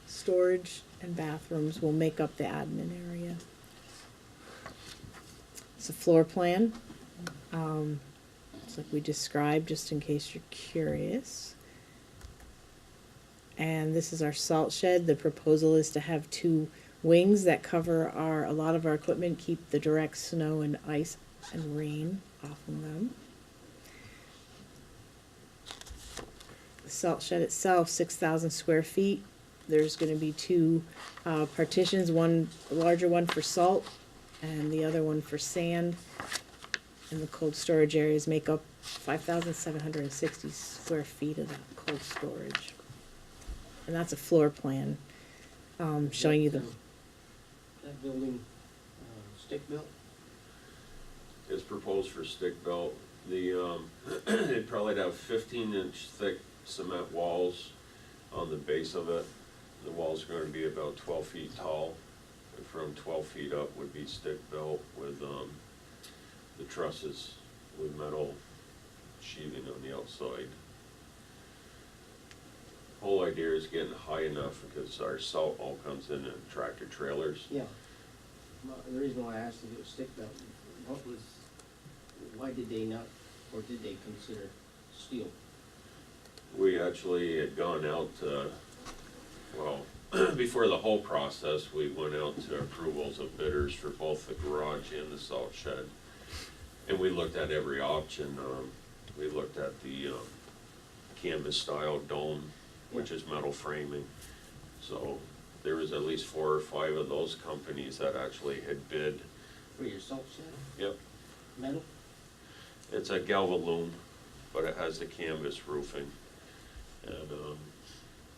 [SPEAKER 3] storage, and bathrooms will make up the admin area. It's a floor plan. It's like we described, just in case you're curious. And this is our salt shed. The proposal is to have 2 wings that cover a lot of our equipment, keep the direct snow and ice and rain off of them. The salt shed itself, 6,000 square feet. There's gonna be 2 partitions, one, a larger one for salt and the other one for sand. And the cold storage areas make up 5,760 square feet of that cold storage. And that's a floor plan, showing you the,
[SPEAKER 5] That building, stick built?
[SPEAKER 2] It's proposed for stick built. It'd probably have 15-inch thick cement walls on the base of it. The walls are gonna be about 12 feet tall, and from 12 feet up would be stick built with, the trusses with metal sheathing on the outside. Whole idea is getting high enough because our salt all comes in tractor trailers.
[SPEAKER 5] Yeah. Well, the reason why I asked if it was stick built, why did they not, or did they consider steel?
[SPEAKER 2] We actually had gone out before the whole process, we went out to approvals of bidders for both the garage and the salt shed. And we looked at every option. We looked at the canvas style dome, which is metal framing. So there was at least 4 or 5 of those companies that actually had bid.
[SPEAKER 5] For your salt shed,
[SPEAKER 2] Yep,
[SPEAKER 5] metal?
[SPEAKER 2] it's a galvalume, but it has the canvas roofing. And,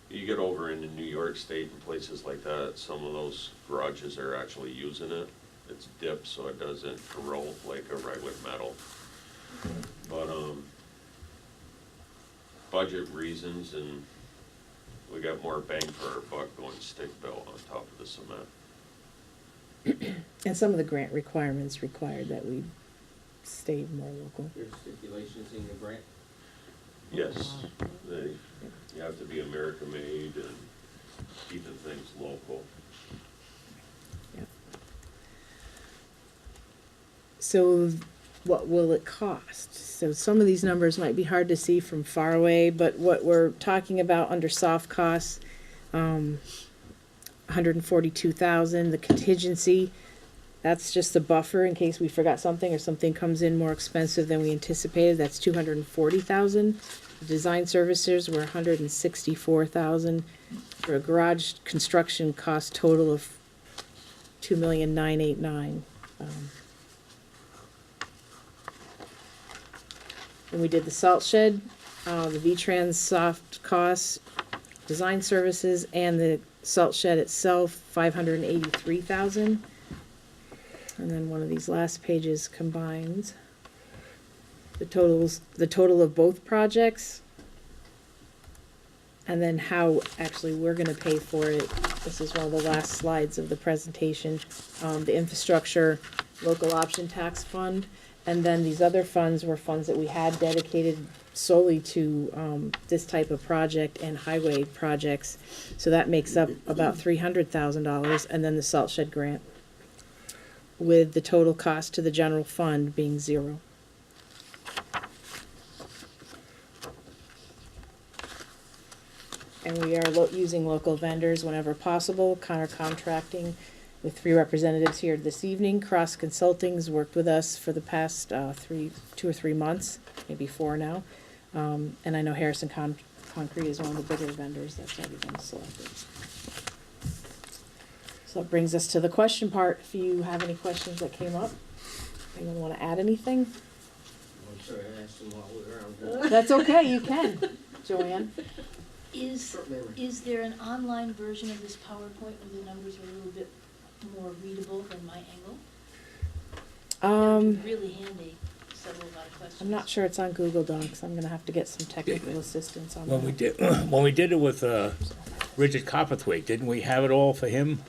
[SPEAKER 2] you get over into New York State and places like that, some of those garages are actually using it. It's dipped so it doesn't corrode like a regular metal. But, budget reasons, and we got more bang for our buck going stick built on top of the cement.
[SPEAKER 3] And some of the grant requirements required that we stay more local.
[SPEAKER 5] There's stipulations in your grant?
[SPEAKER 2] Yes, you have to be American-made and keeping things local.
[SPEAKER 3] So what will it cost? So some of these numbers might be hard to see from far away, but what we're talking about under soft costs, 142,000, the contingency, that's just the buffer in case we forgot something or something comes in more expensive than we anticipated, that's 240,000. The design services were 164,000 for a garage construction cost total of 2,989,000. And we did the salt shed, the V-Trans soft costs, design services, and the salt shed itself, 583,000. And then one of these last pages combines the total of both projects, and then how actually we're gonna pay for it. This is one of the last slides of the presentation. The infrastructure, local option tax fund, and then these other funds were funds that we had dedicated solely to this type of project and highway projects. So that makes up about $300,000, and then the salt shed grant, with the total cost to the general fund being 0. And we are using local vendors whenever possible, contracting with 3 representatives here this evening. Cross Consulting's worked with us for the past 2 or 3 months, maybe 4 now. And I know Harrison Concrete is one of the bigger vendors that's already been selected. So that brings us to the question part. If you have any questions that came up, anyone want to add anything?
[SPEAKER 5] I'm sorry, I asked them while we were on.
[SPEAKER 3] That's okay, you can, Joanne.
[SPEAKER 5] Short memory.
[SPEAKER 13] Is there an online version of this PowerPoint where the numbers are a little bit more readable than my angle? That would be really handy, settle a lot of questions.
[SPEAKER 3] I'm not sure it's on Google Docs. I'm gonna have to get some technical assistance on
[SPEAKER 1] When
[SPEAKER 3] that.
[SPEAKER 1] we did it with Richard Copperthwaite, didn't we have it all for him?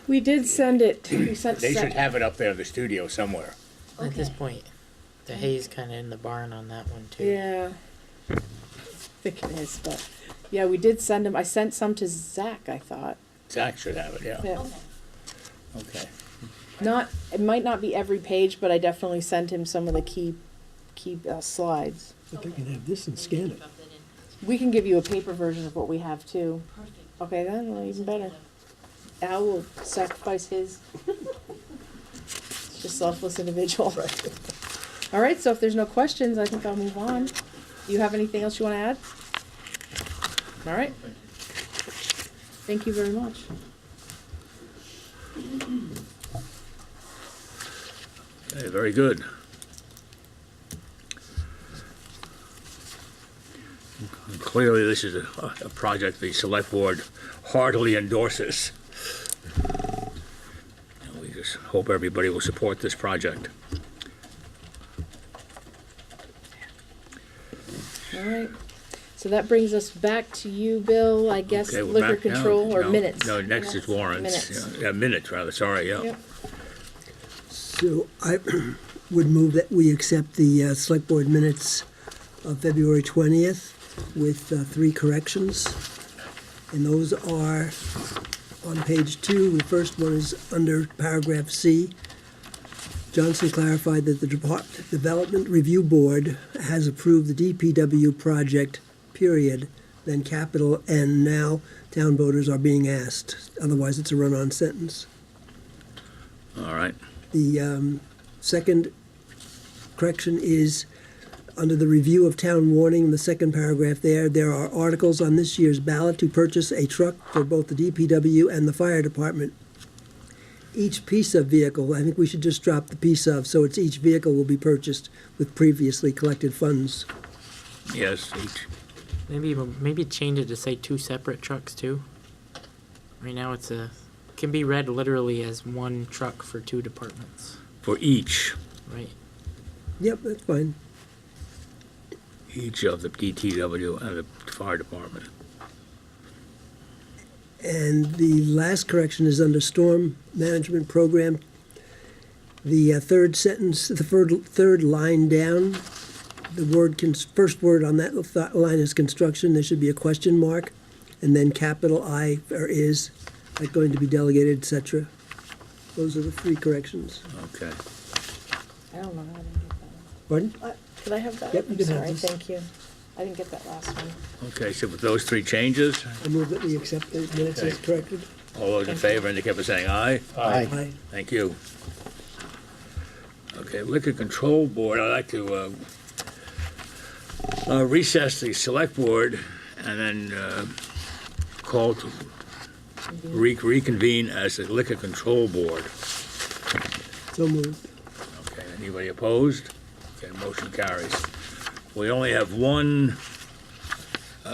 [SPEAKER 3] We did send it, we sent.
[SPEAKER 1] They should have it up there in the studio somewhere.
[SPEAKER 11] At this
[SPEAKER 13] Okay.
[SPEAKER 11] point, the hay's kinda in the barn on that one too.
[SPEAKER 3] Yeah. I think it is, but, yeah, we did send him, I sent some to Zach, I thought.
[SPEAKER 1] Zach should have it, yeah.
[SPEAKER 3] Yeah.
[SPEAKER 13] Okay.
[SPEAKER 1] Okay.
[SPEAKER 3] It might not be every page, but I definitely sent him some of the key slides.
[SPEAKER 8] But they can have this and scan it.
[SPEAKER 13] Drop that in.
[SPEAKER 3] We can give you a paper version of what we have too.
[SPEAKER 13] Perfect.
[SPEAKER 3] Okay, then, well, even better. Al will sacrifice his. Just selfless individual. All right, so if there's no questions, I think I'll move on. Do you have anything else you want to add? All right. Thank you very much.
[SPEAKER 1] Okay, very good. Clearly, this is a project the Select Board heartily endorses. And we just hope everybody will support this project.
[SPEAKER 3] All right. So that brings us back to you, Bill, I guess,
[SPEAKER 1] Okay, we're
[SPEAKER 3] liquor
[SPEAKER 1] back now.
[SPEAKER 3] control or
[SPEAKER 1] No,
[SPEAKER 3] minutes?
[SPEAKER 1] No, next is warrants.
[SPEAKER 3] Minutes.
[SPEAKER 1] Yeah, minutes, rather, sorry, yeah.
[SPEAKER 3] Yep.
[SPEAKER 8] So I would move that we accept the Select Board minutes of February 20th with 3 corrections. And those are on page 2. The first one is under paragraph C. Johnson clarified that the Development Review Board has approved the DPW project, period, then capital N. Now town voters are being asked. Otherwise, it's a run-on sentence.
[SPEAKER 1] All right.
[SPEAKER 8] The second correction is under the review of town warning, the second paragraph there are articles on this year's ballot to purchase a truck for both the DPW and the fire department. Each piece of vehicle, I think we should just drop the piece of, so it's each vehicle will be purchased with previously collected funds.
[SPEAKER 1] Yes, each.
[SPEAKER 11] Maybe change it to say 2 separate trucks too. Right now can be read literally as 1 truck for 2 departments,
[SPEAKER 1] For each
[SPEAKER 11] right?
[SPEAKER 8] Yep, that's fine.
[SPEAKER 1] of the DTW and the fire department.
[SPEAKER 8] And the last correction is under storm management program. The third sentence, the third line down, the first word on that line is construction. There should be a question mark, and then capital I or is, like going to be delegated, etc. Those are the 3 corrections.
[SPEAKER 1] Okay.
[SPEAKER 3] I don't know how to get that.
[SPEAKER 8] Pardon?
[SPEAKER 3] Could I have that?
[SPEAKER 8] Yep, you
[SPEAKER 3] I'm
[SPEAKER 8] can have
[SPEAKER 3] sorry,
[SPEAKER 8] this.
[SPEAKER 3] thank you. I didn't get that last one.
[SPEAKER 1] Okay, so with those 3 changes,
[SPEAKER 8] I move that we accept the minutes as
[SPEAKER 1] Okay.
[SPEAKER 8] corrected.
[SPEAKER 1] all those in favor indicate by saying aye.
[SPEAKER 8] Aye.
[SPEAKER 1] Thank you. Okay, Liquor Control Board, I'd like to recess the Select Board and then call to reconvene as the Liquor Control Board.
[SPEAKER 8] So moved.
[SPEAKER 1] Okay, anybody opposed? Okay, motion carries. We only have one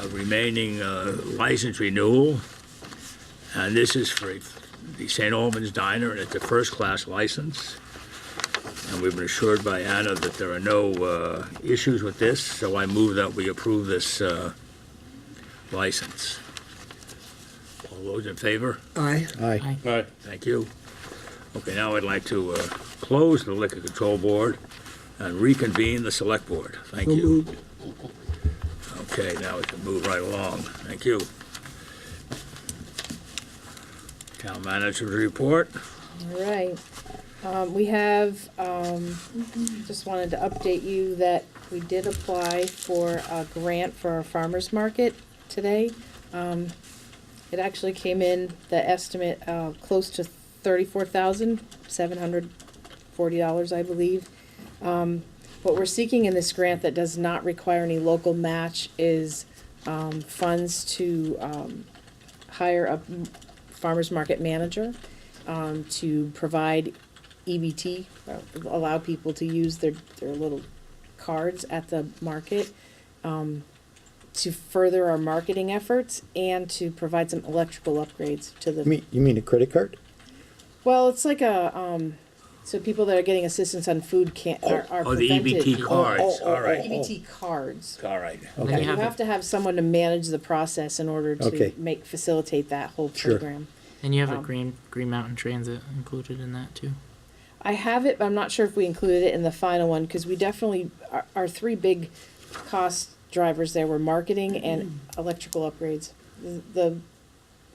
[SPEAKER 1] remaining license renewal, and this is for the St. Albans Diner, and it's a first-class license. And we've been assured by Anna that there are no issues with this, so I move that we approve this license. All those in favor?
[SPEAKER 8] Aye.
[SPEAKER 9] Aye.
[SPEAKER 10] All right,
[SPEAKER 1] Thank you. Okay, now I'd like to close the Liquor Control Board and reconvene the Select Board. Thank
[SPEAKER 8] So
[SPEAKER 1] you.
[SPEAKER 8] moved.
[SPEAKER 1] Okay, now we can move right along. Thank you. Town Manager's report.
[SPEAKER 3] All right. We have, just wanted to update you that we did apply for a grant for our farmer's market today. It actually came in, the estimate, close to $34,740, I believe. What we're seeking in this grant that does not require any local match is funds to hire a farmer's market manager to provide EBT, allow people to use their little cards at the market to further our marketing efforts and to provide some electrical upgrades to the.
[SPEAKER 9] You mean a credit card?
[SPEAKER 3] Well, it's like a, so people that are getting assistance on food are
[SPEAKER 1] Oh, the
[SPEAKER 3] prevented.
[SPEAKER 1] EBT cards, all right.
[SPEAKER 3] EBT cards.
[SPEAKER 1] All right.
[SPEAKER 11] And then
[SPEAKER 9] Okay.
[SPEAKER 11] you
[SPEAKER 3] You have to have someone to manage the process in order
[SPEAKER 9] Okay.
[SPEAKER 3] to facilitate that whole
[SPEAKER 9] Sure.
[SPEAKER 3] program.
[SPEAKER 11] And you have a
[SPEAKER 3] Um,
[SPEAKER 11] Green Mountain Transit included in that too.
[SPEAKER 3] I have it, but I'm not sure if we included it in the final one, because we definitely, our 3 big cost drivers there were marketing and electrical upgrades. The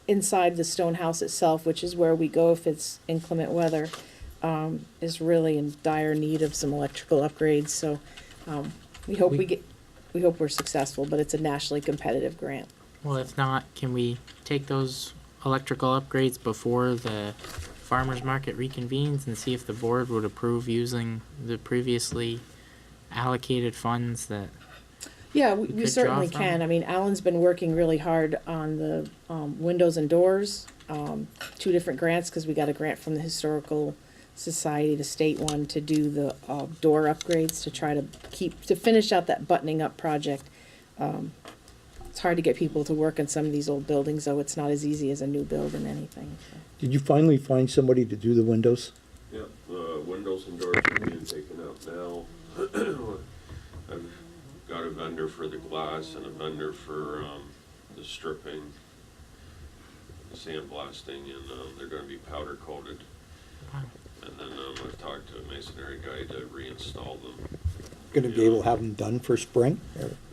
[SPEAKER 3] inside the stone house itself, which is where we go if it's inclement weather, is really in dire need of some electrical upgrades, so, we hope we hope we're successful, but it's a nationally competitive grant.
[SPEAKER 11] Well, if not, can we take those electrical upgrades before the farmer's market reconvenes and see if the board would approve using the previously allocated funds that,
[SPEAKER 3] Yeah, we
[SPEAKER 11] could
[SPEAKER 3] certainly
[SPEAKER 11] draw from?
[SPEAKER 3] can. I mean, Alan's been working really hard on the windows and doors, 2 different grants, because we got a grant from the Historical Society, the state one, to do the door upgrades, to try to finish out that buttoning up project. It's hard to get people to work on some of these old buildings, though it's not as easy as a new build and anything. So.
[SPEAKER 9] Did you finally find somebody to do the windows?
[SPEAKER 2] Yeah, windows and doors are being taken out now. I've got a vendor for the glass and a vendor for the stripping, the sandblasting, and they're gonna be powder coated.
[SPEAKER 11] Wow.
[SPEAKER 2] And then I've talked to a masonry guy to reinstall them.
[SPEAKER 9] Gonna be able to have them done for spring?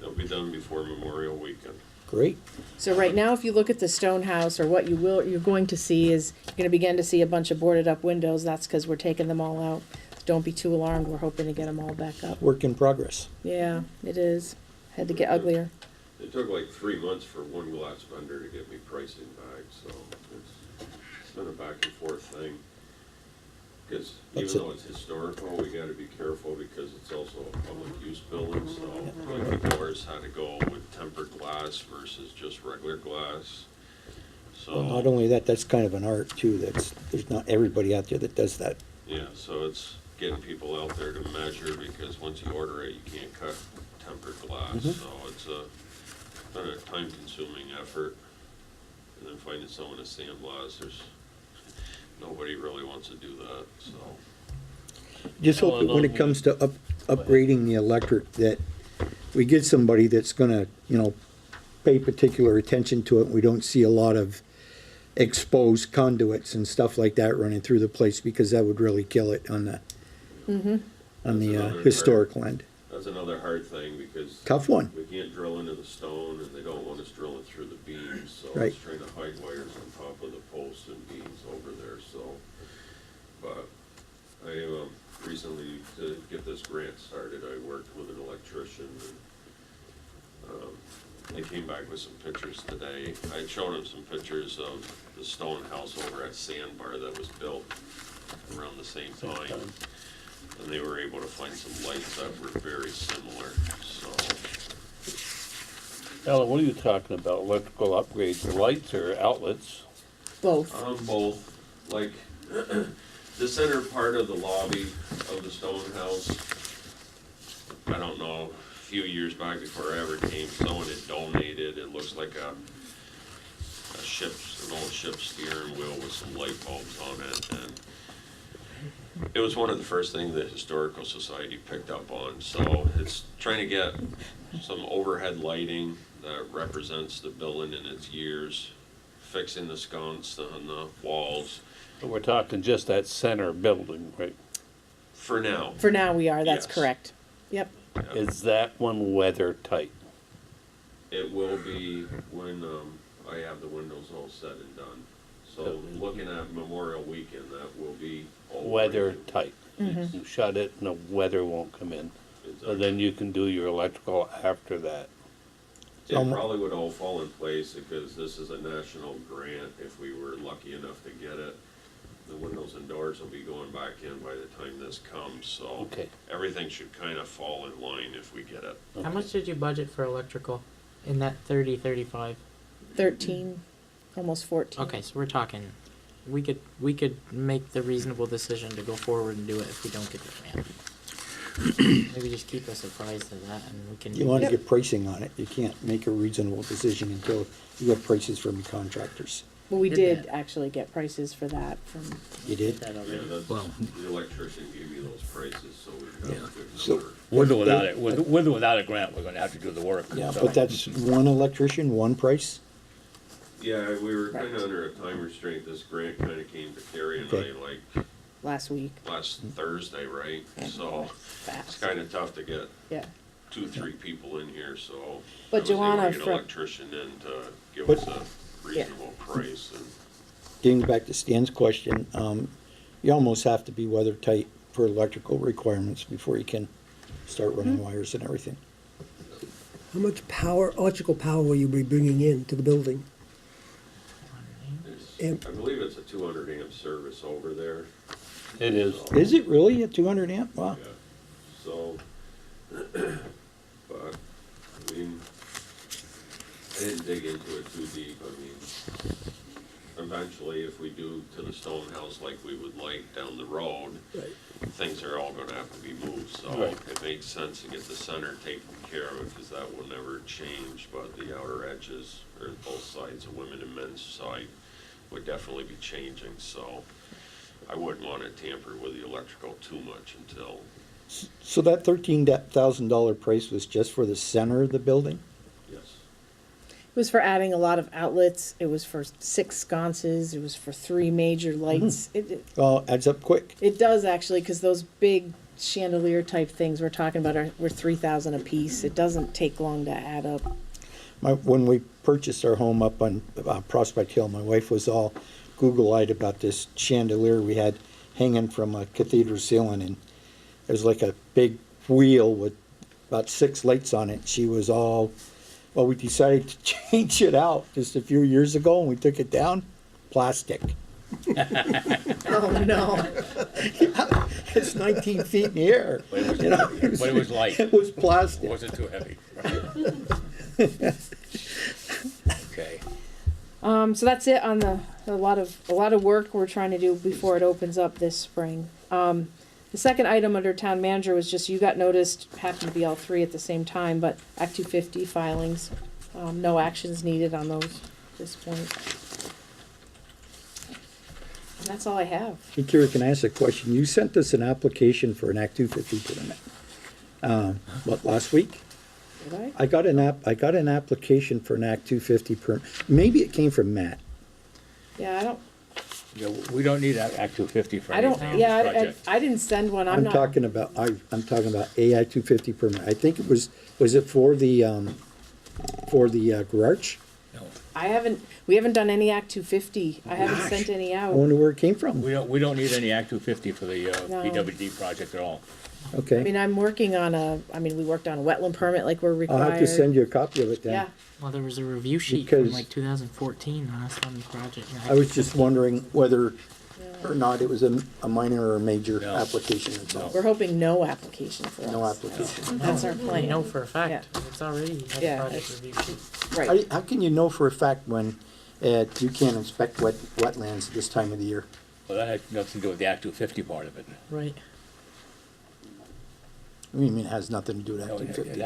[SPEAKER 2] They'll be done before Memorial Weekend.
[SPEAKER 9] Great.
[SPEAKER 3] So right now, if you look at the stone house, or what you're going to see is, you're gonna begin to see a bunch of boarded up windows. That's because we're taking them all out. Don't be too alarmed, we're hoping to get them all back up.
[SPEAKER 9] Work in progress.
[SPEAKER 3] Yeah, it is. Had to get uglier.
[SPEAKER 2] It took like 3 months for one glass vendor to get me pricing back, so it's been a back and forth thing. Because
[SPEAKER 9] That's
[SPEAKER 2] even
[SPEAKER 9] it.
[SPEAKER 2] though it's historical, we gotta be careful because it's also a public use building, so like the doors had to go with tempered glass versus just regular glass.
[SPEAKER 9] Well, not
[SPEAKER 2] So,
[SPEAKER 9] only that, that's kind of an art too, there's not everybody out there that does that.
[SPEAKER 2] yeah, so it's getting people out there to measure because once you order it, you can't cut tempered glass. So it's been a time-consuming effort. And then finding someone to sandblast, nobody really wants to do that, so.
[SPEAKER 9] Just hope that when it comes to upgrading the electric, that we get somebody that's gonna, pay particular attention to it. We don't see a lot of exposed conduits and stuff like that running through the place, because that would really kill it on the, on
[SPEAKER 2] That's
[SPEAKER 9] the
[SPEAKER 2] another
[SPEAKER 9] historical end.
[SPEAKER 2] That's another hard thing because.
[SPEAKER 9] Tough one.
[SPEAKER 2] We can't drill into the stone and they don't want us drilling through the beams, so
[SPEAKER 9] Right.
[SPEAKER 2] it's trying to hide wires on top of the posts and beams over there, so. But I, recently, to get this grant started, I worked with an electrician and, they came back with some pictures today. I showed them some pictures of the stone house over at Sandbar that was built around the same time. And they were able to find some lights that were very similar, so.
[SPEAKER 10] Ellen, what are you talking about? Electrical upgrades, lights or outlets?
[SPEAKER 3] Both.
[SPEAKER 2] Both, like, the center part of the lobby of the stone house, I don't know, a few years back before I ever came, someone had donated, it looks like an old ship steering wheel with some light bulbs on it, and it was one of the first things the Historical Society picked up on, so it's trying to get some overhead lighting that represents the building in its years, fixing the sconce on the walls.
[SPEAKER 10] But we're talking just that center building, right?
[SPEAKER 2] For now,
[SPEAKER 3] For now, we are, that's
[SPEAKER 2] Yes.
[SPEAKER 3] correct. Yep.
[SPEAKER 10] Is that one weather tight?
[SPEAKER 2] it will be when, I have the windows all said and done. So looking at Memorial Weekend, that will be all.
[SPEAKER 10] Weather
[SPEAKER 2] rated.
[SPEAKER 10] tight. You shut it and the weather won't come in. So
[SPEAKER 2] Exactly.
[SPEAKER 10] then you can do your electrical after that.
[SPEAKER 2] It probably would all fall in place because this is a national grant. If we were lucky enough to get it, the windows and doors will be going back in by the time this comes, so.
[SPEAKER 10] Okay.
[SPEAKER 2] Everything should kind of fall in line if we get it.
[SPEAKER 11] How much did you budget for electrical in that 35?
[SPEAKER 3] 13, almost 14.
[SPEAKER 11] Okay, so we're talking, we could make the reasonable decision to go forward and do it if we don't get the grant. Maybe just keep us apprised of that and we can.
[SPEAKER 9] You want to
[SPEAKER 3] Yep.
[SPEAKER 9] get pricing on it. You can't make a reasonable decision until you get prices from the contractors.
[SPEAKER 3] Well, we
[SPEAKER 11] Did
[SPEAKER 3] did
[SPEAKER 11] that.
[SPEAKER 3] actually get prices for that from,
[SPEAKER 9] You did?
[SPEAKER 11] That
[SPEAKER 2] Yeah,
[SPEAKER 11] already.
[SPEAKER 2] that's,
[SPEAKER 1] Well-
[SPEAKER 2] the electrician gave me those prices, so we've got
[SPEAKER 1] Yeah.
[SPEAKER 2] a good
[SPEAKER 9] So-
[SPEAKER 2] number.
[SPEAKER 1] With or without it, with or without a grant, we're gonna have to do the work.
[SPEAKER 9] Yeah,
[SPEAKER 1] so.
[SPEAKER 9] but that's one electrician, one price?
[SPEAKER 2] Yeah, we were kind
[SPEAKER 3] Right.
[SPEAKER 2] of under a time restraint. This grant kind of came to Carrie and
[SPEAKER 9] Okay.
[SPEAKER 2] I like
[SPEAKER 3] last week.
[SPEAKER 2] last Thursday, right?
[SPEAKER 3] Yeah,
[SPEAKER 2] So it's
[SPEAKER 3] fast.
[SPEAKER 2] kind of tough to get
[SPEAKER 3] Yeah.
[SPEAKER 2] 2-3 people in here, so.
[SPEAKER 3] But
[SPEAKER 2] I was able to
[SPEAKER 3] Joanna
[SPEAKER 2] get an
[SPEAKER 3] from-
[SPEAKER 2] electrician in to give
[SPEAKER 9] But-
[SPEAKER 2] us a reasonable price and.
[SPEAKER 9] Getting back to Stan's question, you almost have to be weather tight for electrical requirements before you can start running wires and everything.
[SPEAKER 8] How much power, electrical power will you be bringing in to the building?
[SPEAKER 2] It's, I believe it's a 200 amp service over there.
[SPEAKER 10] It is.
[SPEAKER 2] So,
[SPEAKER 9] Is it really a 200 amp? Wow.
[SPEAKER 2] yeah. So, but, I mean, I didn't dig into it too deep. I mean, eventually, if we do to the stone house like we would like down the road,
[SPEAKER 8] Right.
[SPEAKER 2] things are all gonna have to be moved, so
[SPEAKER 10] Right.
[SPEAKER 2] it makes sense to get the center taken care of, because that will never change, but the outer edges, or both sides, the women and men's side, would definitely be changing, so I wouldn't wanna tamper with the electrical too much until,
[SPEAKER 9] So that $13,000 price was just for the center of the building?
[SPEAKER 2] yes.
[SPEAKER 3] It was for adding a lot of outlets. It was for 6 sconces. It was for 3 major lights.
[SPEAKER 9] Well, adds up quick.
[SPEAKER 3] It does actually, because those big chandelier type things we're talking about were 3,000 a piece. It doesn't take long to add up.
[SPEAKER 9] When we purchased our home up on Prospect Hill, my wife was all Google-eyed about this chandelier we had hanging from a cathedral ceiling, and it was like a big wheel with about 6 lights on it. She was all, well, we decided to change it out just a few years ago, and we took it down, plastic.
[SPEAKER 3] Oh, no.
[SPEAKER 9] It's 19 feet in the air.
[SPEAKER 1] But it was,
[SPEAKER 9] You know,
[SPEAKER 1] but it was light.
[SPEAKER 9] It was
[SPEAKER 1] It
[SPEAKER 9] plastic.
[SPEAKER 1] wasn't too heavy. Okay.
[SPEAKER 3] So that's it on a lot of work we're trying to do before it opens up this spring. The second item under town manager was just, you got noticed, happened to be all three at the same time, but Act 250 filings, no actions needed on those at this point. And that's all I have.
[SPEAKER 9] Hey, Kira, can I ask a question? You sent us an application for an Act 250 permit. What, last week?
[SPEAKER 3] Did I?
[SPEAKER 9] I got an application for an Act 250 permit. Maybe it came from Matt.
[SPEAKER 3] Yeah,
[SPEAKER 1] Yeah, we don't need Act 250 for
[SPEAKER 3] I don't,
[SPEAKER 1] anything.
[SPEAKER 3] yeah,
[SPEAKER 1] Project.
[SPEAKER 3] I didn't send one, I'm
[SPEAKER 9] I'm
[SPEAKER 3] not.
[SPEAKER 9] talking about a Act 250 permit. I think it was it for the garage?
[SPEAKER 3] We haven't done any Act 250, I haven't
[SPEAKER 9] Gosh.
[SPEAKER 3] sent any
[SPEAKER 9] I
[SPEAKER 3] out.
[SPEAKER 9] wonder where it came from.
[SPEAKER 1] We don't need any Act 250 for the
[SPEAKER 3] No.
[SPEAKER 1] PWD project at all.
[SPEAKER 3] I
[SPEAKER 9] Okay.
[SPEAKER 3] mean, I'm working on we worked on a wetland permit like we're
[SPEAKER 9] I'll
[SPEAKER 3] required.
[SPEAKER 9] have to send you a copy of it then.
[SPEAKER 3] Yeah,
[SPEAKER 11] Well, there was a review sheet
[SPEAKER 9] Because-
[SPEAKER 11] from like 2014 on us on the project.
[SPEAKER 9] I was just wondering whether or not it was a minor or a major
[SPEAKER 1] No.
[SPEAKER 9] application itself.
[SPEAKER 3] we're hoping no application for us.
[SPEAKER 9] No application.
[SPEAKER 3] That's our
[SPEAKER 11] We
[SPEAKER 3] plan.
[SPEAKER 11] know for a fact.
[SPEAKER 3] Yeah.
[SPEAKER 11] It's already had
[SPEAKER 3] Yeah,
[SPEAKER 11] a project
[SPEAKER 3] it's-
[SPEAKER 11] review sheet.
[SPEAKER 3] Right,
[SPEAKER 9] How can you know for a fact when you can't inspect wetlands this time of the year?
[SPEAKER 1] Well, that had nothing to do with the Act 250 part of it.
[SPEAKER 11] Right.
[SPEAKER 9] I mean, it has nothing to do with Act
[SPEAKER 1] No,
[SPEAKER 9] 250.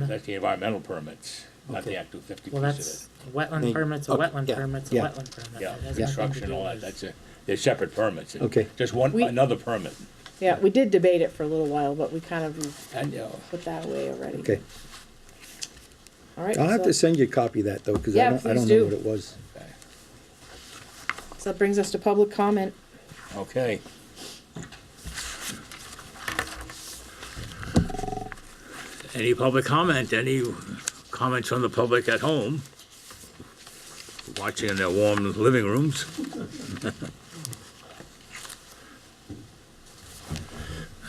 [SPEAKER 1] that's the environmental permits, not the
[SPEAKER 9] Okay.
[SPEAKER 1] Act 250
[SPEAKER 11] Well,
[SPEAKER 1] piece of
[SPEAKER 11] that's
[SPEAKER 1] it.
[SPEAKER 11] wetland
[SPEAKER 9] They-
[SPEAKER 11] permits, a
[SPEAKER 9] okay,
[SPEAKER 11] wetland
[SPEAKER 9] yeah,
[SPEAKER 11] permit's a
[SPEAKER 9] yeah.
[SPEAKER 11] wetland permit.
[SPEAKER 1] Yeah,
[SPEAKER 11] It has nothing to
[SPEAKER 1] construction,
[SPEAKER 11] do
[SPEAKER 1] all that,
[SPEAKER 11] with-
[SPEAKER 1] they're separate permits.
[SPEAKER 9] Okay.
[SPEAKER 1] Just
[SPEAKER 3] We-
[SPEAKER 1] another permit.
[SPEAKER 3] yeah, we did debate it for a little while, but we kind of
[SPEAKER 1] And,
[SPEAKER 3] put that away already.
[SPEAKER 9] Okay.
[SPEAKER 3] All right,
[SPEAKER 9] I'll have
[SPEAKER 3] so-
[SPEAKER 9] to send you a copy of that though, because
[SPEAKER 3] Yeah,
[SPEAKER 9] I
[SPEAKER 3] please
[SPEAKER 9] don't
[SPEAKER 3] do.
[SPEAKER 9] know what it was.
[SPEAKER 3] So that brings us to public comment.
[SPEAKER 1] Okay. Any public comment, any comments from the public at home? Watching in their warm living rooms?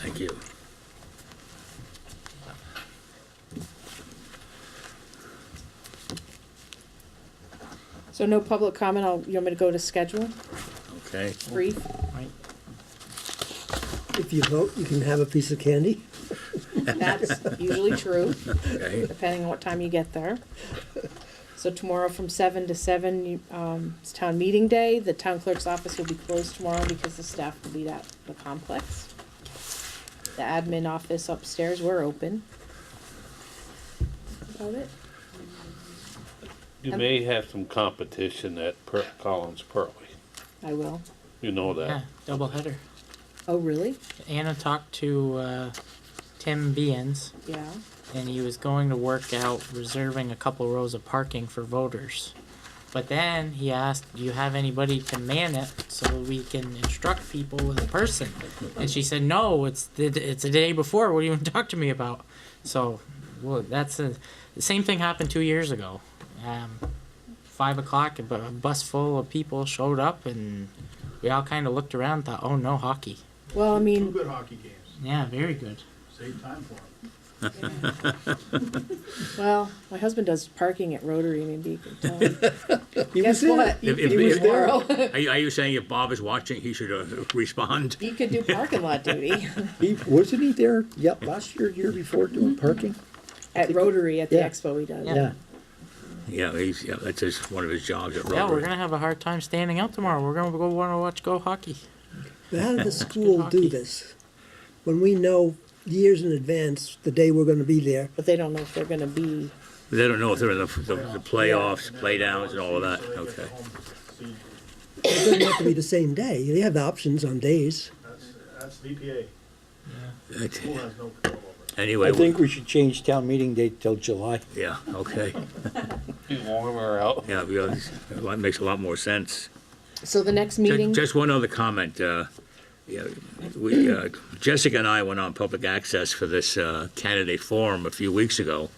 [SPEAKER 1] Thank you.
[SPEAKER 3] So no public comment, you want me to go to schedule,
[SPEAKER 1] Okay.
[SPEAKER 3] brief?
[SPEAKER 11] Right.
[SPEAKER 8] If you vote, you can have a piece of candy.
[SPEAKER 3] That's usually true,
[SPEAKER 1] Okay.
[SPEAKER 3] depending on what time you get there. So tomorrow from 7 to 7, it's town meeting day. The town clerk's office will be closed tomorrow because the staff will be at the complex. The admin office upstairs, we're open. That's about it.
[SPEAKER 10] You may have some competition at Collins Pearly.
[SPEAKER 3] I will.
[SPEAKER 10] You know
[SPEAKER 11] Yeah,
[SPEAKER 10] that.
[SPEAKER 11] double header.
[SPEAKER 3] Oh, really?
[SPEAKER 11] Anna talked to Tim Beans,
[SPEAKER 3] Yeah.
[SPEAKER 11] and he was going to work out reserving a couple rows of parking for voters. But then he asked, do you have anybody to man it so we can instruct people in person? And she said, no, it's the day before. What do you want to talk to me about? So, well, the same thing happened 2 years ago. 5 o'clock, a bus full of people showed up, and we all kind of looked around and thought, oh, no hockey.
[SPEAKER 3] Well, I
[SPEAKER 12] Two
[SPEAKER 3] mean,
[SPEAKER 12] good hockey games,
[SPEAKER 11] Yeah, very good.
[SPEAKER 12] save time for them.
[SPEAKER 3] well, my husband does parking at Rotary, maybe you can tell him.
[SPEAKER 9] He
[SPEAKER 3] Guess
[SPEAKER 9] was there.
[SPEAKER 3] what? You
[SPEAKER 1] If-
[SPEAKER 3] could
[SPEAKER 1] if-
[SPEAKER 3] do
[SPEAKER 1] if-
[SPEAKER 3] tomorrow.
[SPEAKER 1] Are you saying if Bob is watching, he should respond?
[SPEAKER 3] He could do parking lot duty
[SPEAKER 9] Wasn't he there, last year before doing parking?
[SPEAKER 3] at Rotary at the
[SPEAKER 9] Yeah.
[SPEAKER 3] expo he does.
[SPEAKER 9] Yeah.
[SPEAKER 1] Yeah, that's one of his jobs at Rotary.
[SPEAKER 11] Yeah, we're gonna have a hard time standing out tomorrow. We're gonna go hockey.
[SPEAKER 8] But how did the
[SPEAKER 11] Good
[SPEAKER 8] school do
[SPEAKER 11] hockey.
[SPEAKER 8] this? When we know years in advance the day we're gonna be there,
[SPEAKER 3] But they don't know if they're gonna be,
[SPEAKER 1] They don't know if they're in the playoffs, playdowns, and all of that.
[SPEAKER 12] So they get
[SPEAKER 1] Okay.
[SPEAKER 12] the home seed.
[SPEAKER 8] it doesn't have to be the same day. They have the options on days.
[SPEAKER 12] That's VPA.
[SPEAKER 1] That-
[SPEAKER 12] School has no control over it.
[SPEAKER 1] Anyway,
[SPEAKER 9] I think we should change town meeting date till July.
[SPEAKER 1] yeah, okay.
[SPEAKER 10] Be warmer out.
[SPEAKER 1] Yeah, because that makes a lot more sense.
[SPEAKER 3] so the next meeting,
[SPEAKER 1] Just one other comment. Jessica and I went on public access for this candidate forum a few weeks ago,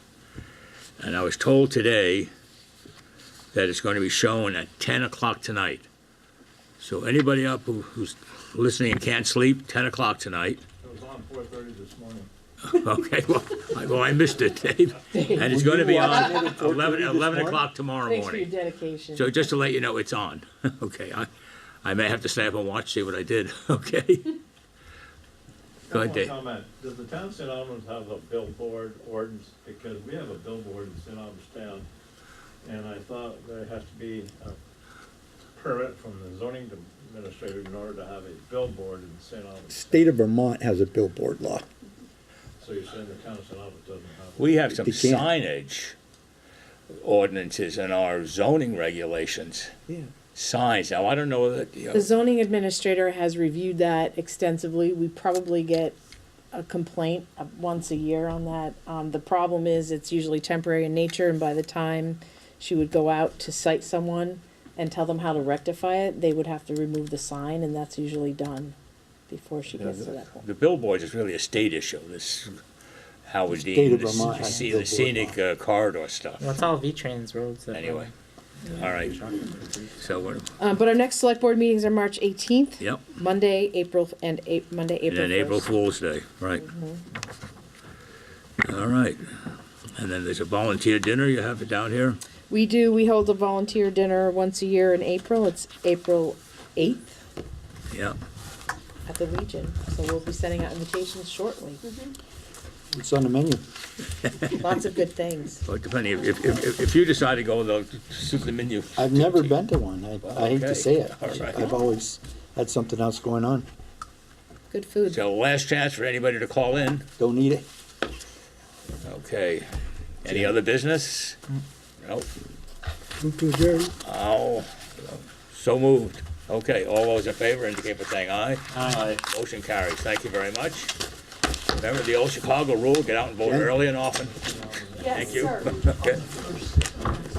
[SPEAKER 1] and I was told today that it's going to be shown at 10 o'clock tonight. So anybody up who's listening and can't sleep, 10 o'clock tonight.
[SPEAKER 12] It was on 4:30 this morning.
[SPEAKER 1] Okay, well, I missed it, Dave. And it's going to be on 11 o'clock tomorrow
[SPEAKER 3] thanks for your
[SPEAKER 1] morning.
[SPEAKER 3] dedication.
[SPEAKER 1] So just to let you know, it's on. Okay, I may have to stay up and watch, see what I did, okay? Go ahead, Dave.
[SPEAKER 2] Comment, does the town of St. Albans have a billboard ordinance? Because we have a billboard in St. Albans town, and I thought there has to be a permit from the zoning administrator in order to have a billboard in St. Albans.
[SPEAKER 9] State of Vermont has a billboard law.
[SPEAKER 2] So you're saying the town of St. Albans doesn't have it?
[SPEAKER 1] We have some
[SPEAKER 9] They can't.
[SPEAKER 1] signage ordinances in our zoning regulations.
[SPEAKER 9] Yeah.
[SPEAKER 1] Signs, now, I don't know that,
[SPEAKER 3] The zoning administrator has reviewed that extensively. We probably get a complaint once a year on that. The problem is it's usually temporary in nature, and by the time she would go out to cite someone and tell them how to rectify it, they would have to remove the sign, and that's usually done before she gets to that point.
[SPEAKER 1] the billboards is really a state issue, this, how we
[SPEAKER 9] State
[SPEAKER 1] deem
[SPEAKER 9] of
[SPEAKER 1] the
[SPEAKER 9] Vermont has a
[SPEAKER 1] the
[SPEAKER 9] billboard
[SPEAKER 1] scenic corridor stuff.
[SPEAKER 11] Well, it's all V-Trans roads that.
[SPEAKER 1] Anyway, all right, so,
[SPEAKER 3] But our next select board meetings are March 18th.
[SPEAKER 1] yep,
[SPEAKER 3] Monday, April, Monday,
[SPEAKER 1] and
[SPEAKER 3] April 1st.
[SPEAKER 1] then April Fool's Day, right. All right, and then there's a volunteer dinner, you have it down here?
[SPEAKER 3] We do, we hold a volunteer dinner once a year in April. It's April 8th
[SPEAKER 1] Yeah,
[SPEAKER 3] at the Legion. So we'll be sending out invitations shortly.
[SPEAKER 9] It's on the menu.
[SPEAKER 3] Lots of good things.
[SPEAKER 1] but depending, if you decide to go, they'll suit the menu.
[SPEAKER 9] I've never been to one. I hate
[SPEAKER 1] Okay.
[SPEAKER 9] to say it.
[SPEAKER 1] All right.
[SPEAKER 9] I've always had something else going on.
[SPEAKER 3] Good food.
[SPEAKER 1] So last chance for anybody to call in.
[SPEAKER 9] Don't need it.
[SPEAKER 1] Okay. Any other business? Nope.
[SPEAKER 8] Move to adjourn.
[SPEAKER 1] Oh, so moved. Okay, all those in favor indicate by saying aye.
[SPEAKER 2] Aye.
[SPEAKER 1] Motion carries. Thank you very much. Remember the old Chicago rule, get out and vote
[SPEAKER 9] Yeah.
[SPEAKER 1] early and often.
[SPEAKER 6] Yes,
[SPEAKER 1] Thank you.
[SPEAKER 6] sir.
[SPEAKER 1] Okay.